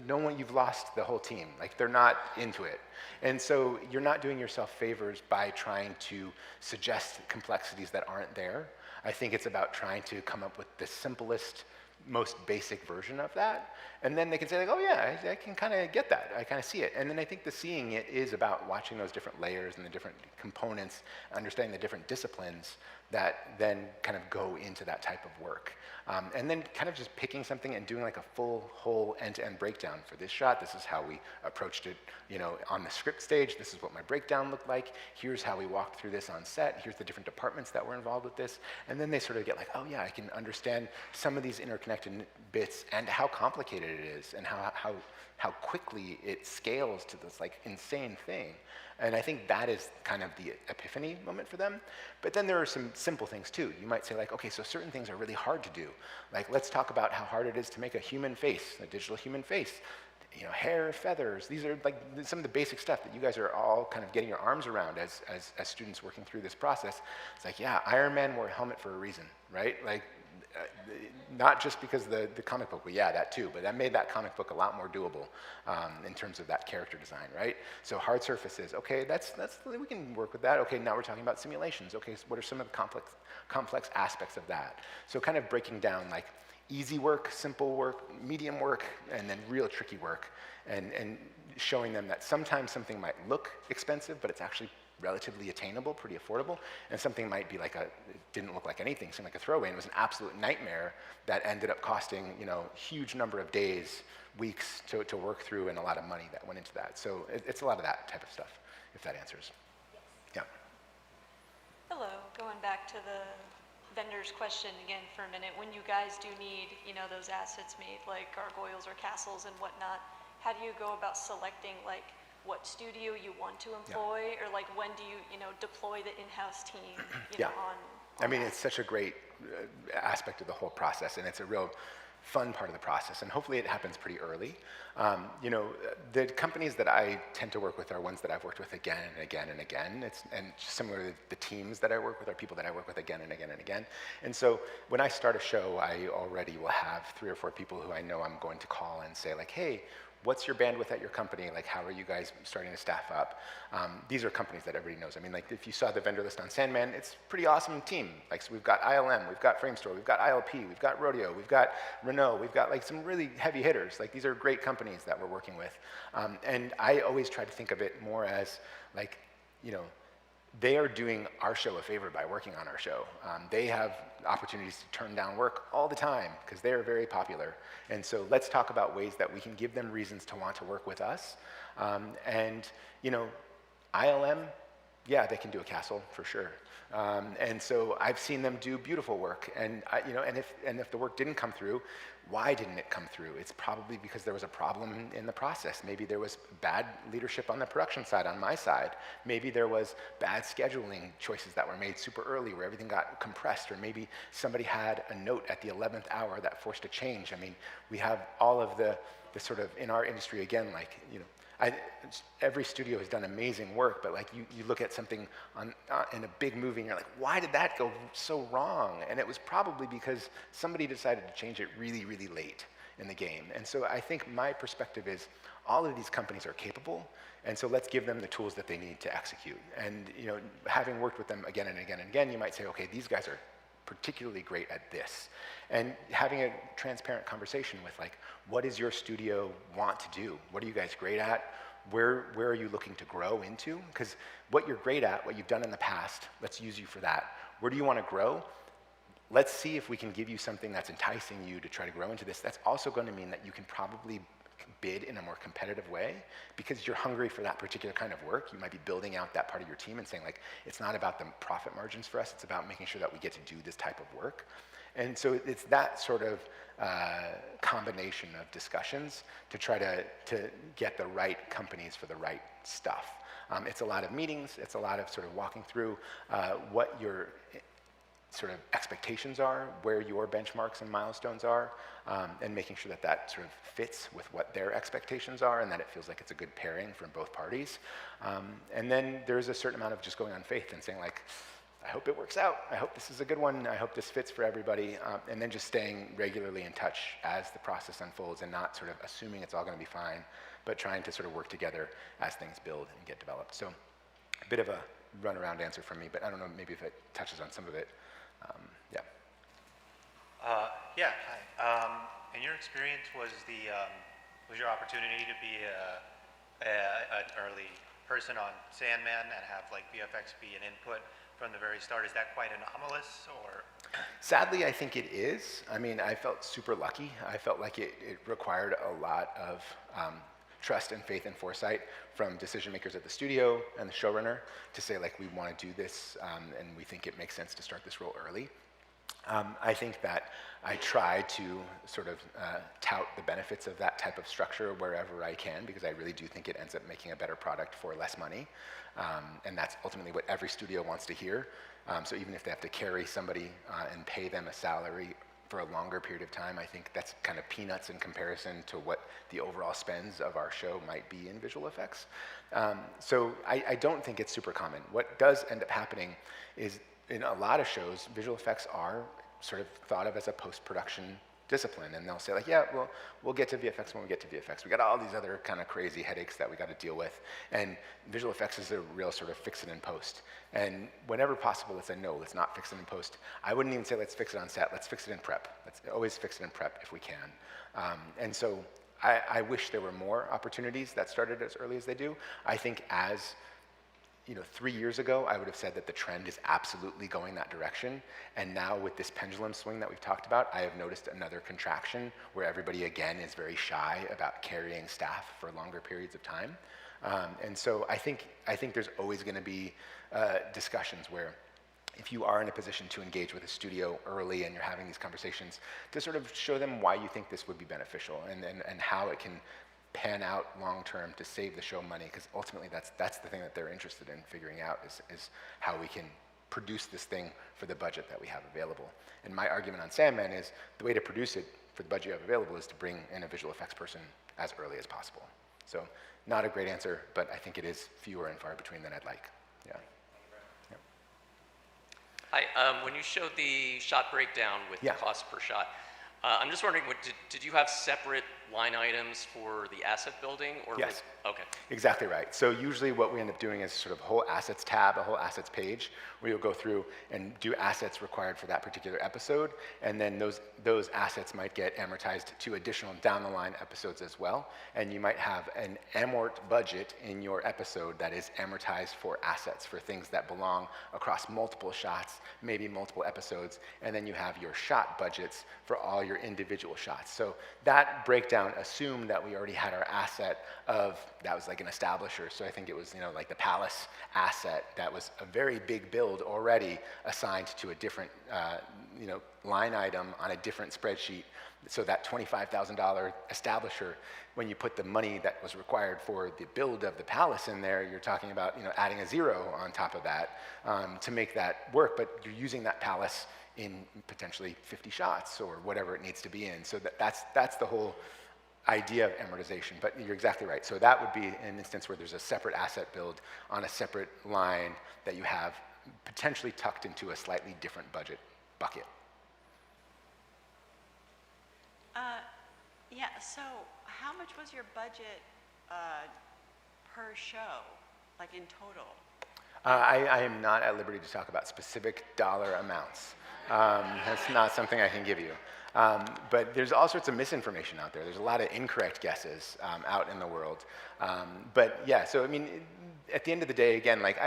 Speaker 2: no one, you've lost the whole team. They're not into it. And so you're not doing yourself favors by trying to suggest complexities that aren't there. I think it's about trying to come up with the simplest, most basic version of that. And then they can say oh yeah, I can kind of get that. I kind of see it. And then I think the seeing it is about watching those different layers and the different components, understanding the different disciplines that then kind of go into that type of work. And then kind of just picking something and doing a full, whole end-to-end breakdown. For this shot, this is how we approached it, on the script stage. This is what my breakdown looked like. Here's how we walked through this on set. Here's the different departments that were involved with this. And then they sort of get oh yeah, I can understand some of these interconnected bits and how complicated it is and how quickly it scales to this insane thing. And I think that is kind of the epiphany moment for them. But then there are some simple things too. You might say okay, so certain things are really hard to do. Let's talk about how hard it is to make a human face, a digital human face. Hair, feathers, these are some of the basic stuff that you guys are all kind of getting your arms around as students working through this process. It's yeah, Iron Man wore a helmet for a reason, right? not just because the comic book, well, yeah, that too, but that made that comic book a lot more doable in terms of that character design, right? So hard surfaces, okay, we can work with that. Okay, now we're talking about simulations. Okay, so what are some of the complex aspects of that? So kind of breaking down like easy work, simple work, medium work, and then real tricky work, and showing them that sometimes something might look expensive, but it's actually relatively attainable, pretty affordable, and something might be like it didn't look like anything, seemed like a throwaway, and it was an absolute nightmare that ended up costing, huge number of days, weeks to work through, and a lot of money that went into that. So it's a lot of that type of stuff, if that answers.
Speaker 6: Yes.
Speaker 2: Yeah.
Speaker 6: Hello, going back to the vendor's question again for a minute. When you guys do need, those assets made, like gargoyles or castles and whatnot, how do you go about selecting, like, what studio you want to employ, or like when do you, deploy the in-house team, on
Speaker 2: I mean, it's such a great aspect of the whole process, and it's a real fun part of the process, and hopefully it happens pretty early. The companies that I tend to work with are ones that I've worked with again and again and again. And similar to the teams that I work with are people that I work with again and again and again. And so when I start a show, I already will have 3 or 4 people who I know I'm going to call and say like, hey, what's your bandwidth at your company? Like, how are you guys starting to staff up? These are companies that everybody knows. I mean, like, if you saw the vendor list on Sandman, it's a pretty awesome team. Like, so we've got ILM, we've got Framestore, we've got ILP, we've got Rodeo, we've got Renault, we've got, like, some really heavy hitters. Like, these are great companies that we're working with. And I always try to think of it more as, like, they are doing our show a favor by working on our show. They have opportunities to turn down work all the time because they are very popular. And so let's talk about ways that we can give them reasons to want to work with us. ILM, yeah, they can do a castle for sure. And so I've seen them do beautiful work. And if the work didn't come through, why didn't it come through? It's probably because there was a problem in the process. Maybe there was bad leadership on the production side, on my side. Maybe there was bad scheduling choices that were made super early where everything got compressed, or maybe somebody had a note at the 11th hour that forced a change. I mean, we have all of the sort of, in our industry, again, like, every studio has done amazing work, but like you look at something in a big movie and you're like, why did that go so wrong? And it was probably because somebody decided to change it really, really late in the game. And so I think my perspective is all of these companies are capable, and so let's give them the tools that they need to execute. And having worked with them again and again and again, you might say, okay, these guys are particularly great at this. And having a transparent conversation with like, what does your studio want to do? What are you guys great at? Where are you looking to grow into? Because what you're great at, what you've done in the past, let's use you for that. Where do you want to grow? Let's see if we can give you something that's enticing you to try to grow into this. That's also going to mean that you can probably bid in a more competitive way because you're hungry for that particular kind of work. You might be building out that part of your team and saying like, it's not about the profit margins for us, it's about making sure that we get to do this type of work. And so it's that sort of combination of discussions to try to get the right companies for the right stuff. It's a lot of meetings, it's a lot of sort of walking through what your sort of expectations are, where your benchmarks and milestones are, and making sure that that sort of fits with what their expectations are and that it feels like it's a good pairing from both parties. And then there's a certain amount of just going on faith and saying like, I hope it works out. I hope this is a good one. I hope this fits for everybody. And then just staying regularly in touch as the process unfolds and not sort of assuming it's all going to be fine, but trying to sort of work together as things build and get developed. So a bit of a runaround answer from me, but I don't know, maybe if it touches on some of it. Yeah.
Speaker 7: Yeah. Hi. In your experience, was your opportunity to be an early person on Sandman and have like VFX be an input from the very start? Is that quite anomalous, or?
Speaker 2: Sadly, I think it is. I mean, I felt super lucky. I felt like it required a lot of trust and faith and foresight from decision makers at the studio and the showrunner to say like, we want to do this and we think it makes sense to start this role early. I think that I try to sort of tout the benefits of that type of structure wherever I can, because I really do think it ends up making a better product for less money. And that's ultimately what every studio wants to hear. So even if they have to carry somebody and pay them a salary for a longer period of time, I think that's kind of peanuts in comparison to what the overall spends of our show might be in visual effects. So I don't think it's super common. What does end up happening is in a lot of shows, visual effects are sort of thought of as a post-production discipline, and they'll say like, yeah, well, we'll get to VFX when we get to VFX. We got all these other kind of crazy headaches that we got to deal with, and visual effects is a real sort of fix it in post. And whenever possible, let's say, no, let's not fix it in post. I wouldn't even say let's fix it on set, let's fix it in prep. Let's always fix it in prep if we can. And so I wish there were more opportunities that started as early as they do. I think as 3 years ago, I would have said that the trend is absolutely going that direction. And now with this pendulum swing that we've talked about, I have noticed another contraction where everybody, again, is very shy about carrying staff for longer periods of time. And so I think there's always going to be discussions where if you are in a position to engage with a studio early and you're having these conversations, to sort of show them why you think this would be beneficial and how it can pan out long term to save the show money, because ultimately that's the thing that they're interested in figuring out is how we can produce this thing for the budget that we have available. And my argument on Sandman is the way to produce it for the budget you have available is to bring in a visual effects person as early as possible. So not a great answer, but I think it is fewer and far between than I'd like. Yeah. Yeah.
Speaker 8: Hi, when you showed the shot breakdown with the cost per shot, I'm just wondering, did you have separate line items for the asset building? Or
Speaker 2: Yes.
Speaker 8: Okay.
Speaker 2: Exactly right. So usually what we end up doing is sort of a whole assets tab, a whole assets page, where you'll go through and do assets required for that particular episode, and then those assets might get amortized to additional down the line episodes as well. And you might have an amort budget in your episode that is amortized for assets, for things that belong across multiple shots, maybe multiple episodes, and then you have your shot budgets for all your individual shots. So that breakdown assumed that we already had our asset of, that was like an establisher. So I think it was, like the Palace asset that was a very big build already assigned to a different, line item on a different spreadsheet. So that $25,000 establisher, when you put the money that was required for the build of the Palace in there, you're talking about, adding a zero on top of that to make that work. But you're using that Palace in potentially 50 shots or whatever it needs to be in. So that's the whole idea of amortization, but you're exactly right. So that would be an instance where there's a separate asset build on a separate line that you have potentially tucked into a slightly different budget bucket.
Speaker 9: Yeah, so how much was your budget per show, like in total?
Speaker 2: I am not at liberty to talk about specific dollar amounts. That's not something I can give you. But there's all sorts of misinformation out there. There's a lot of incorrect guesses out in the world. But yeah, so I mean, at the end of the day, again, like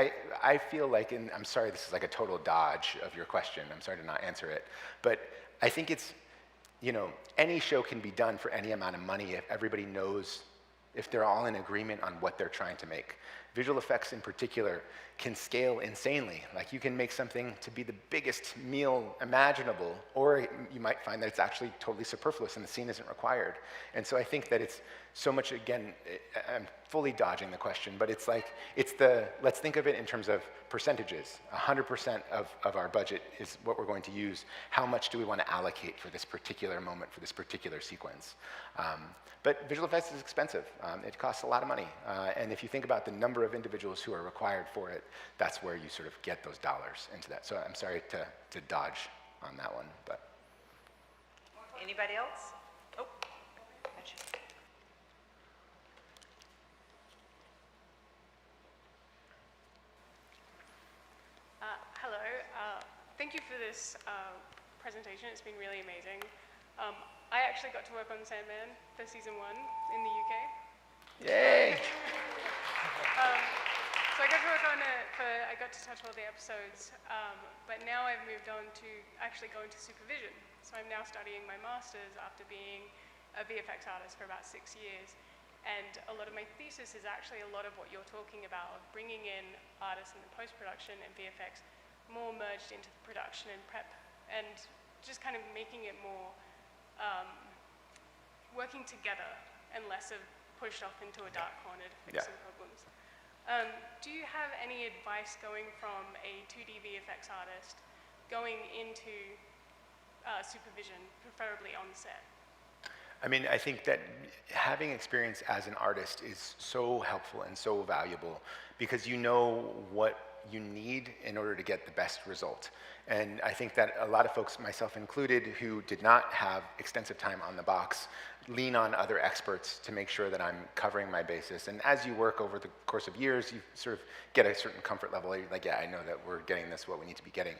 Speaker 2: I feel like, and I'm sorry, this is like a total dodge of your question. I'm sorry to not answer it. But I think it's, any show can be done for any amount of money if everybody knows, if they're all in agreement on what they're trying to make. Visual effects in particular can scale insanely. Like you can make something to be the biggest meal imaginable, or you might find that it's actually totally superfluous and the scene isn't required. And so I think that it's so much, again, I'm fully dodging the question, but it's like, let's think of it in terms of percentages. 100% of our budget is what we're going to use. How much do we want to allocate for this particular moment, for this particular sequence? But visual effects is expensive. It costs a lot of money. And if you think about the number of individuals who are required for it, that's where you sort of get those dollars into that. So I'm sorry to dodge on that one, but.
Speaker 3: Anybody else? Oh, gotcha.
Speaker 10: Hello. Thank you for this presentation. It's been really amazing. I actually got to work on Sandman for season 1 in the UK.
Speaker 2: Yay!
Speaker 10: So I got to work on it I got to touch all the episodes, but now I've moved on to actually going to supervision. So I'm now studying my master's after being a VFX artist for about 6 years. And a lot of my thesis is actually a lot of what you're talking about, of bringing in artists in the post-production and VFX more merged into the production and prep, and just kind of making it more working together and less of pushed off into a dark corner to fix some problems. Do you have any advice going from a 2D VFX artist going into supervision, preferably on set?
Speaker 2: I mean, I think that having experience as an artist is so helpful and so valuable because you know what you need in order to get the best result. And I think that a lot of folks, myself included, who did not have extensive time on the box, lean on other experts to make sure that I'm covering my basis. And as you work over the course of years, you sort of get a certain comfort level. You're like, yeah, I know that we're getting this, what we need to be getting.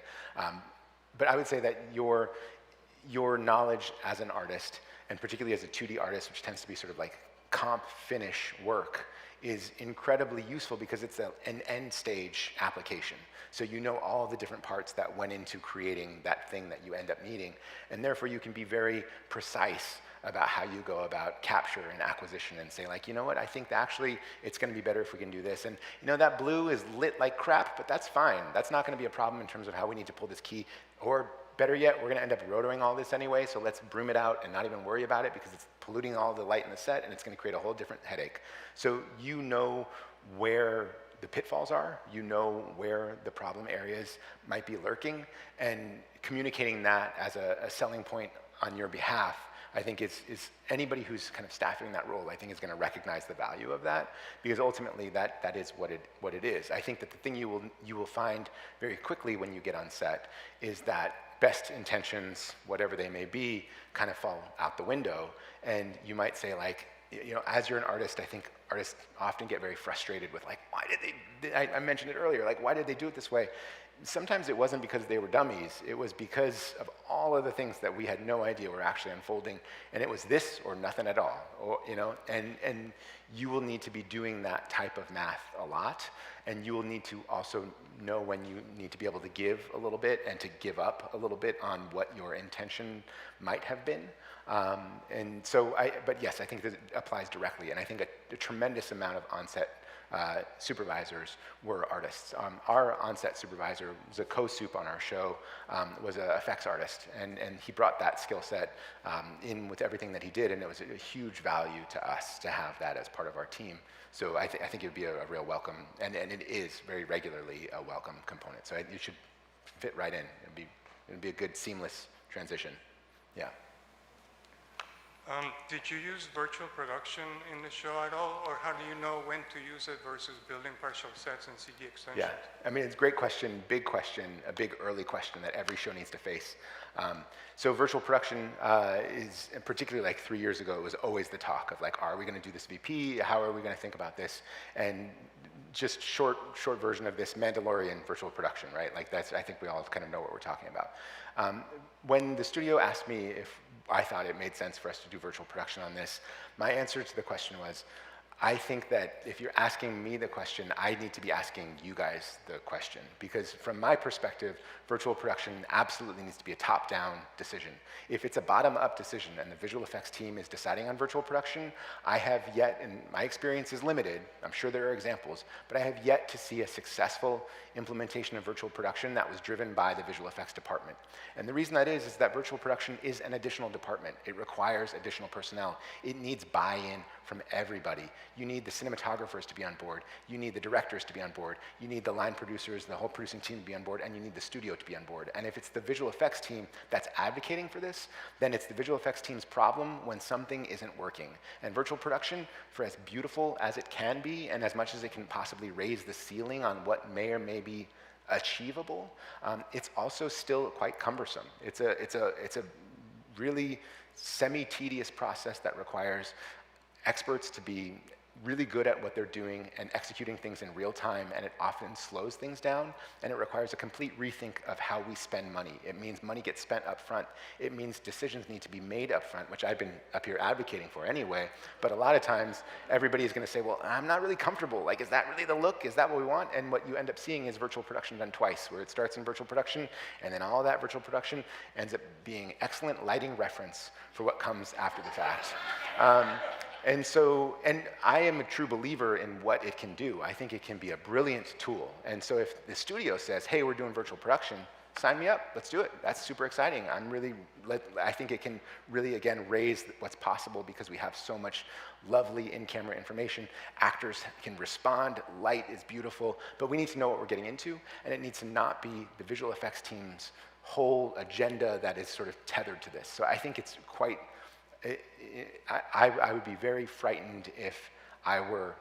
Speaker 2: But I would say that your knowledge as an artist, and particularly as a 2D artist, which tends to be sort of like comp finish work, is incredibly useful because it's an end stage application. So you know all the different parts that went into creating that thing that you end up needing, and therefore you can be very precise about how you go about capture and acquisition and say like, you know what, I think that actually it's going to be better if we can do this. And you know, that blue is lit like crap, but that's fine. That's not going to be a problem in terms of how we need to pull this key. Or better yet, we're going to end up rotoring all this anyway, so let's broom it out and not even worry about it because it's polluting all the light in the set and it's going to create a whole different headache. So you know where the pitfalls are, you know where the problem areas might be lurking, and communicating that as a selling point on your behalf, I think is anybody who's kind of staffing that role, I think is going to recognize the value of that, because ultimately that is what it is. I think that the thing you will find very quickly when you get on set is that best intentions, whatever they may be, kind of fall out the window, and you might say like, you know, as you're an artist, I think artists often get very frustrated with like, why did they, I mentioned it earlier, like why did they do it this way? Sometimes it wasn't because they were dummies, it was because of all of the things that we had no idea were actually unfolding, and it was this or nothing at all, or, you know, and you will need to be doing that type of math a lot, and you will need to also know when you need to be able to give a little bit and to give up a little bit on what your intention might have been. And so, but yes, I think that it applies directly, and I think a tremendous amount of on-set supervisors were artists. Our on-set supervisor was a co-sup on our show, was an effects artist, and he brought that skill set in with everything that he did, and it was a huge value to us to have that as part of our team. So I think it would be a real welcome, and it is very regularly a welcome component. So you should fit right in. It'd be a good seamless transition. Yeah.
Speaker 11: Did you use virtual production in the show at all, or how do you know when to use it versus building partial sets and CD extensions?
Speaker 2: Yeah, I mean, it's a great question, a big early question that every show needs to face. So virtual production is, particularly like 3 years ago, it was always the talk of like, are we going to do this VP? How are we going to think about this? And just short version of this, Mandalorian virtual production, right? Like that's, I think we all kind of know what we're talking about. When the studio asked me if I thought it made sense for us to do virtual production on this, my answer to the question was, I think that if you're asking me the question, I need to be asking you guys the question, because from my perspective, virtual production absolutely needs to be a top-down decision. If it's a bottom-up decision and the visual effects team is deciding on virtual production, I have yet, and my experience is limited, I'm sure there are examples, but I have yet to see a successful implementation of virtual production that was driven by the visual effects department. And the reason that is that virtual production is an additional department. It requires additional personnel. It needs buy-in from everybody. You need the cinematographers to be on board. You need the directors to be on board. You need the line producers, the whole producing team to be on board, and you need the studio to be on board. And if it's the visual effects team that's advocating for this, then it's the visual effects team's problem when something isn't working. And virtual production, for as beautiful as it can be, and as much as it can possibly raise the ceiling on what may or may be achievable, it's also still quite cumbersome. It's a really semi-tedious process that requires experts to be really good at what they're doing and executing things in real time, and it often slows things down, and it requires a complete rethink of how we spend money. It means money gets spent up front. It means decisions need to be made up front, which I've been up here advocating for anyway, but a lot of times everybody is going to say, well, I'm not really comfortable. Like, is that really the look? Is that what we want? And what you end up seeing is virtual production done twice, where it starts in virtual production, and then all that virtual production ends up being excellent lighting reference for what comes after the fact. And I am a true believer in what it can do. I think it can be a brilliant tool. And so if the studio says, hey, we're doing virtual production, sign me up, let's do it. That's super exciting. I think it can really, again, raise what's possible because we have so much lovely in-camera information. Actors can respond, light is beautiful, but we need to know what we're getting into, and it needs to not be the visual effects team's whole agenda that is sort of tethered to this. So I think it's quite, I would be very frightened if I were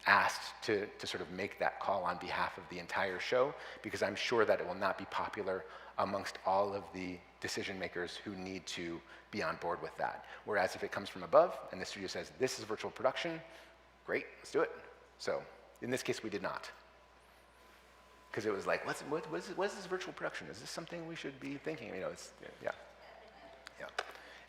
Speaker 2: asked to sort of make that call on behalf of the entire show, because I'm sure that it will not be popular amongst all of the decision makers who need to be on board with that. Whereas if it comes from above and the studio says, this is virtual production, great, let's do it. So in this case, we did not. Because it was like, what is this virtual production? Is this something we should be thinking? You know, it's, yeah.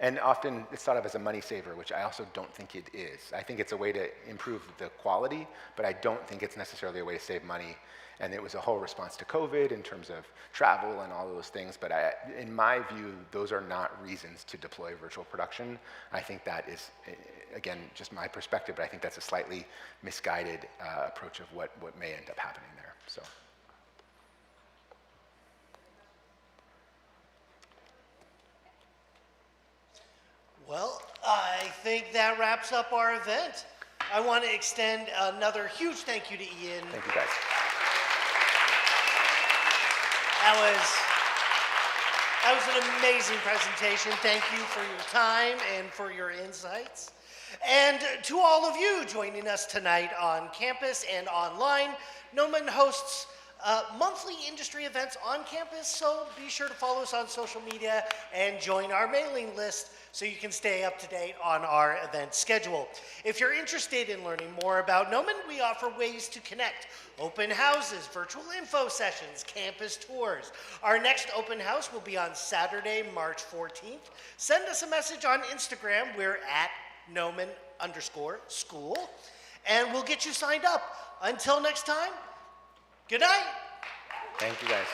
Speaker 2: And often it's thought of as a money saver, which I also don't think it is. I think it's a way to improve the quality, but I don't think it's necessarily a way to save money. And it was a whole response to COVID in terms of travel and all of those things. But in my view, those are not reasons to deploy virtual production. I think that is, again, just my perspective, but I think that's a slightly misguided approach of what may end up happening there. So.
Speaker 1: Well, I think that wraps up our event. I want to extend another huge thank you to Ian.
Speaker 2: Thank you, guys.
Speaker 1: That was an amazing presentation. Thank you for your time and for your insights. And to all of you joining us tonight on campus and online, Noman hosts monthly industry events on campus, so be sure to follow us on social media and join our mailing list so you can stay up to date on our event schedule. If you're interested in learning more about Noman, we offer ways to connect: open houses, virtual info sessions, campus tours. Our next open house will be on Saturday, March 14th. Send us a message on Instagram. We're at Noman_school, and we'll get you signed up. Until next time, good night.
Speaker 2: Thank you, guys.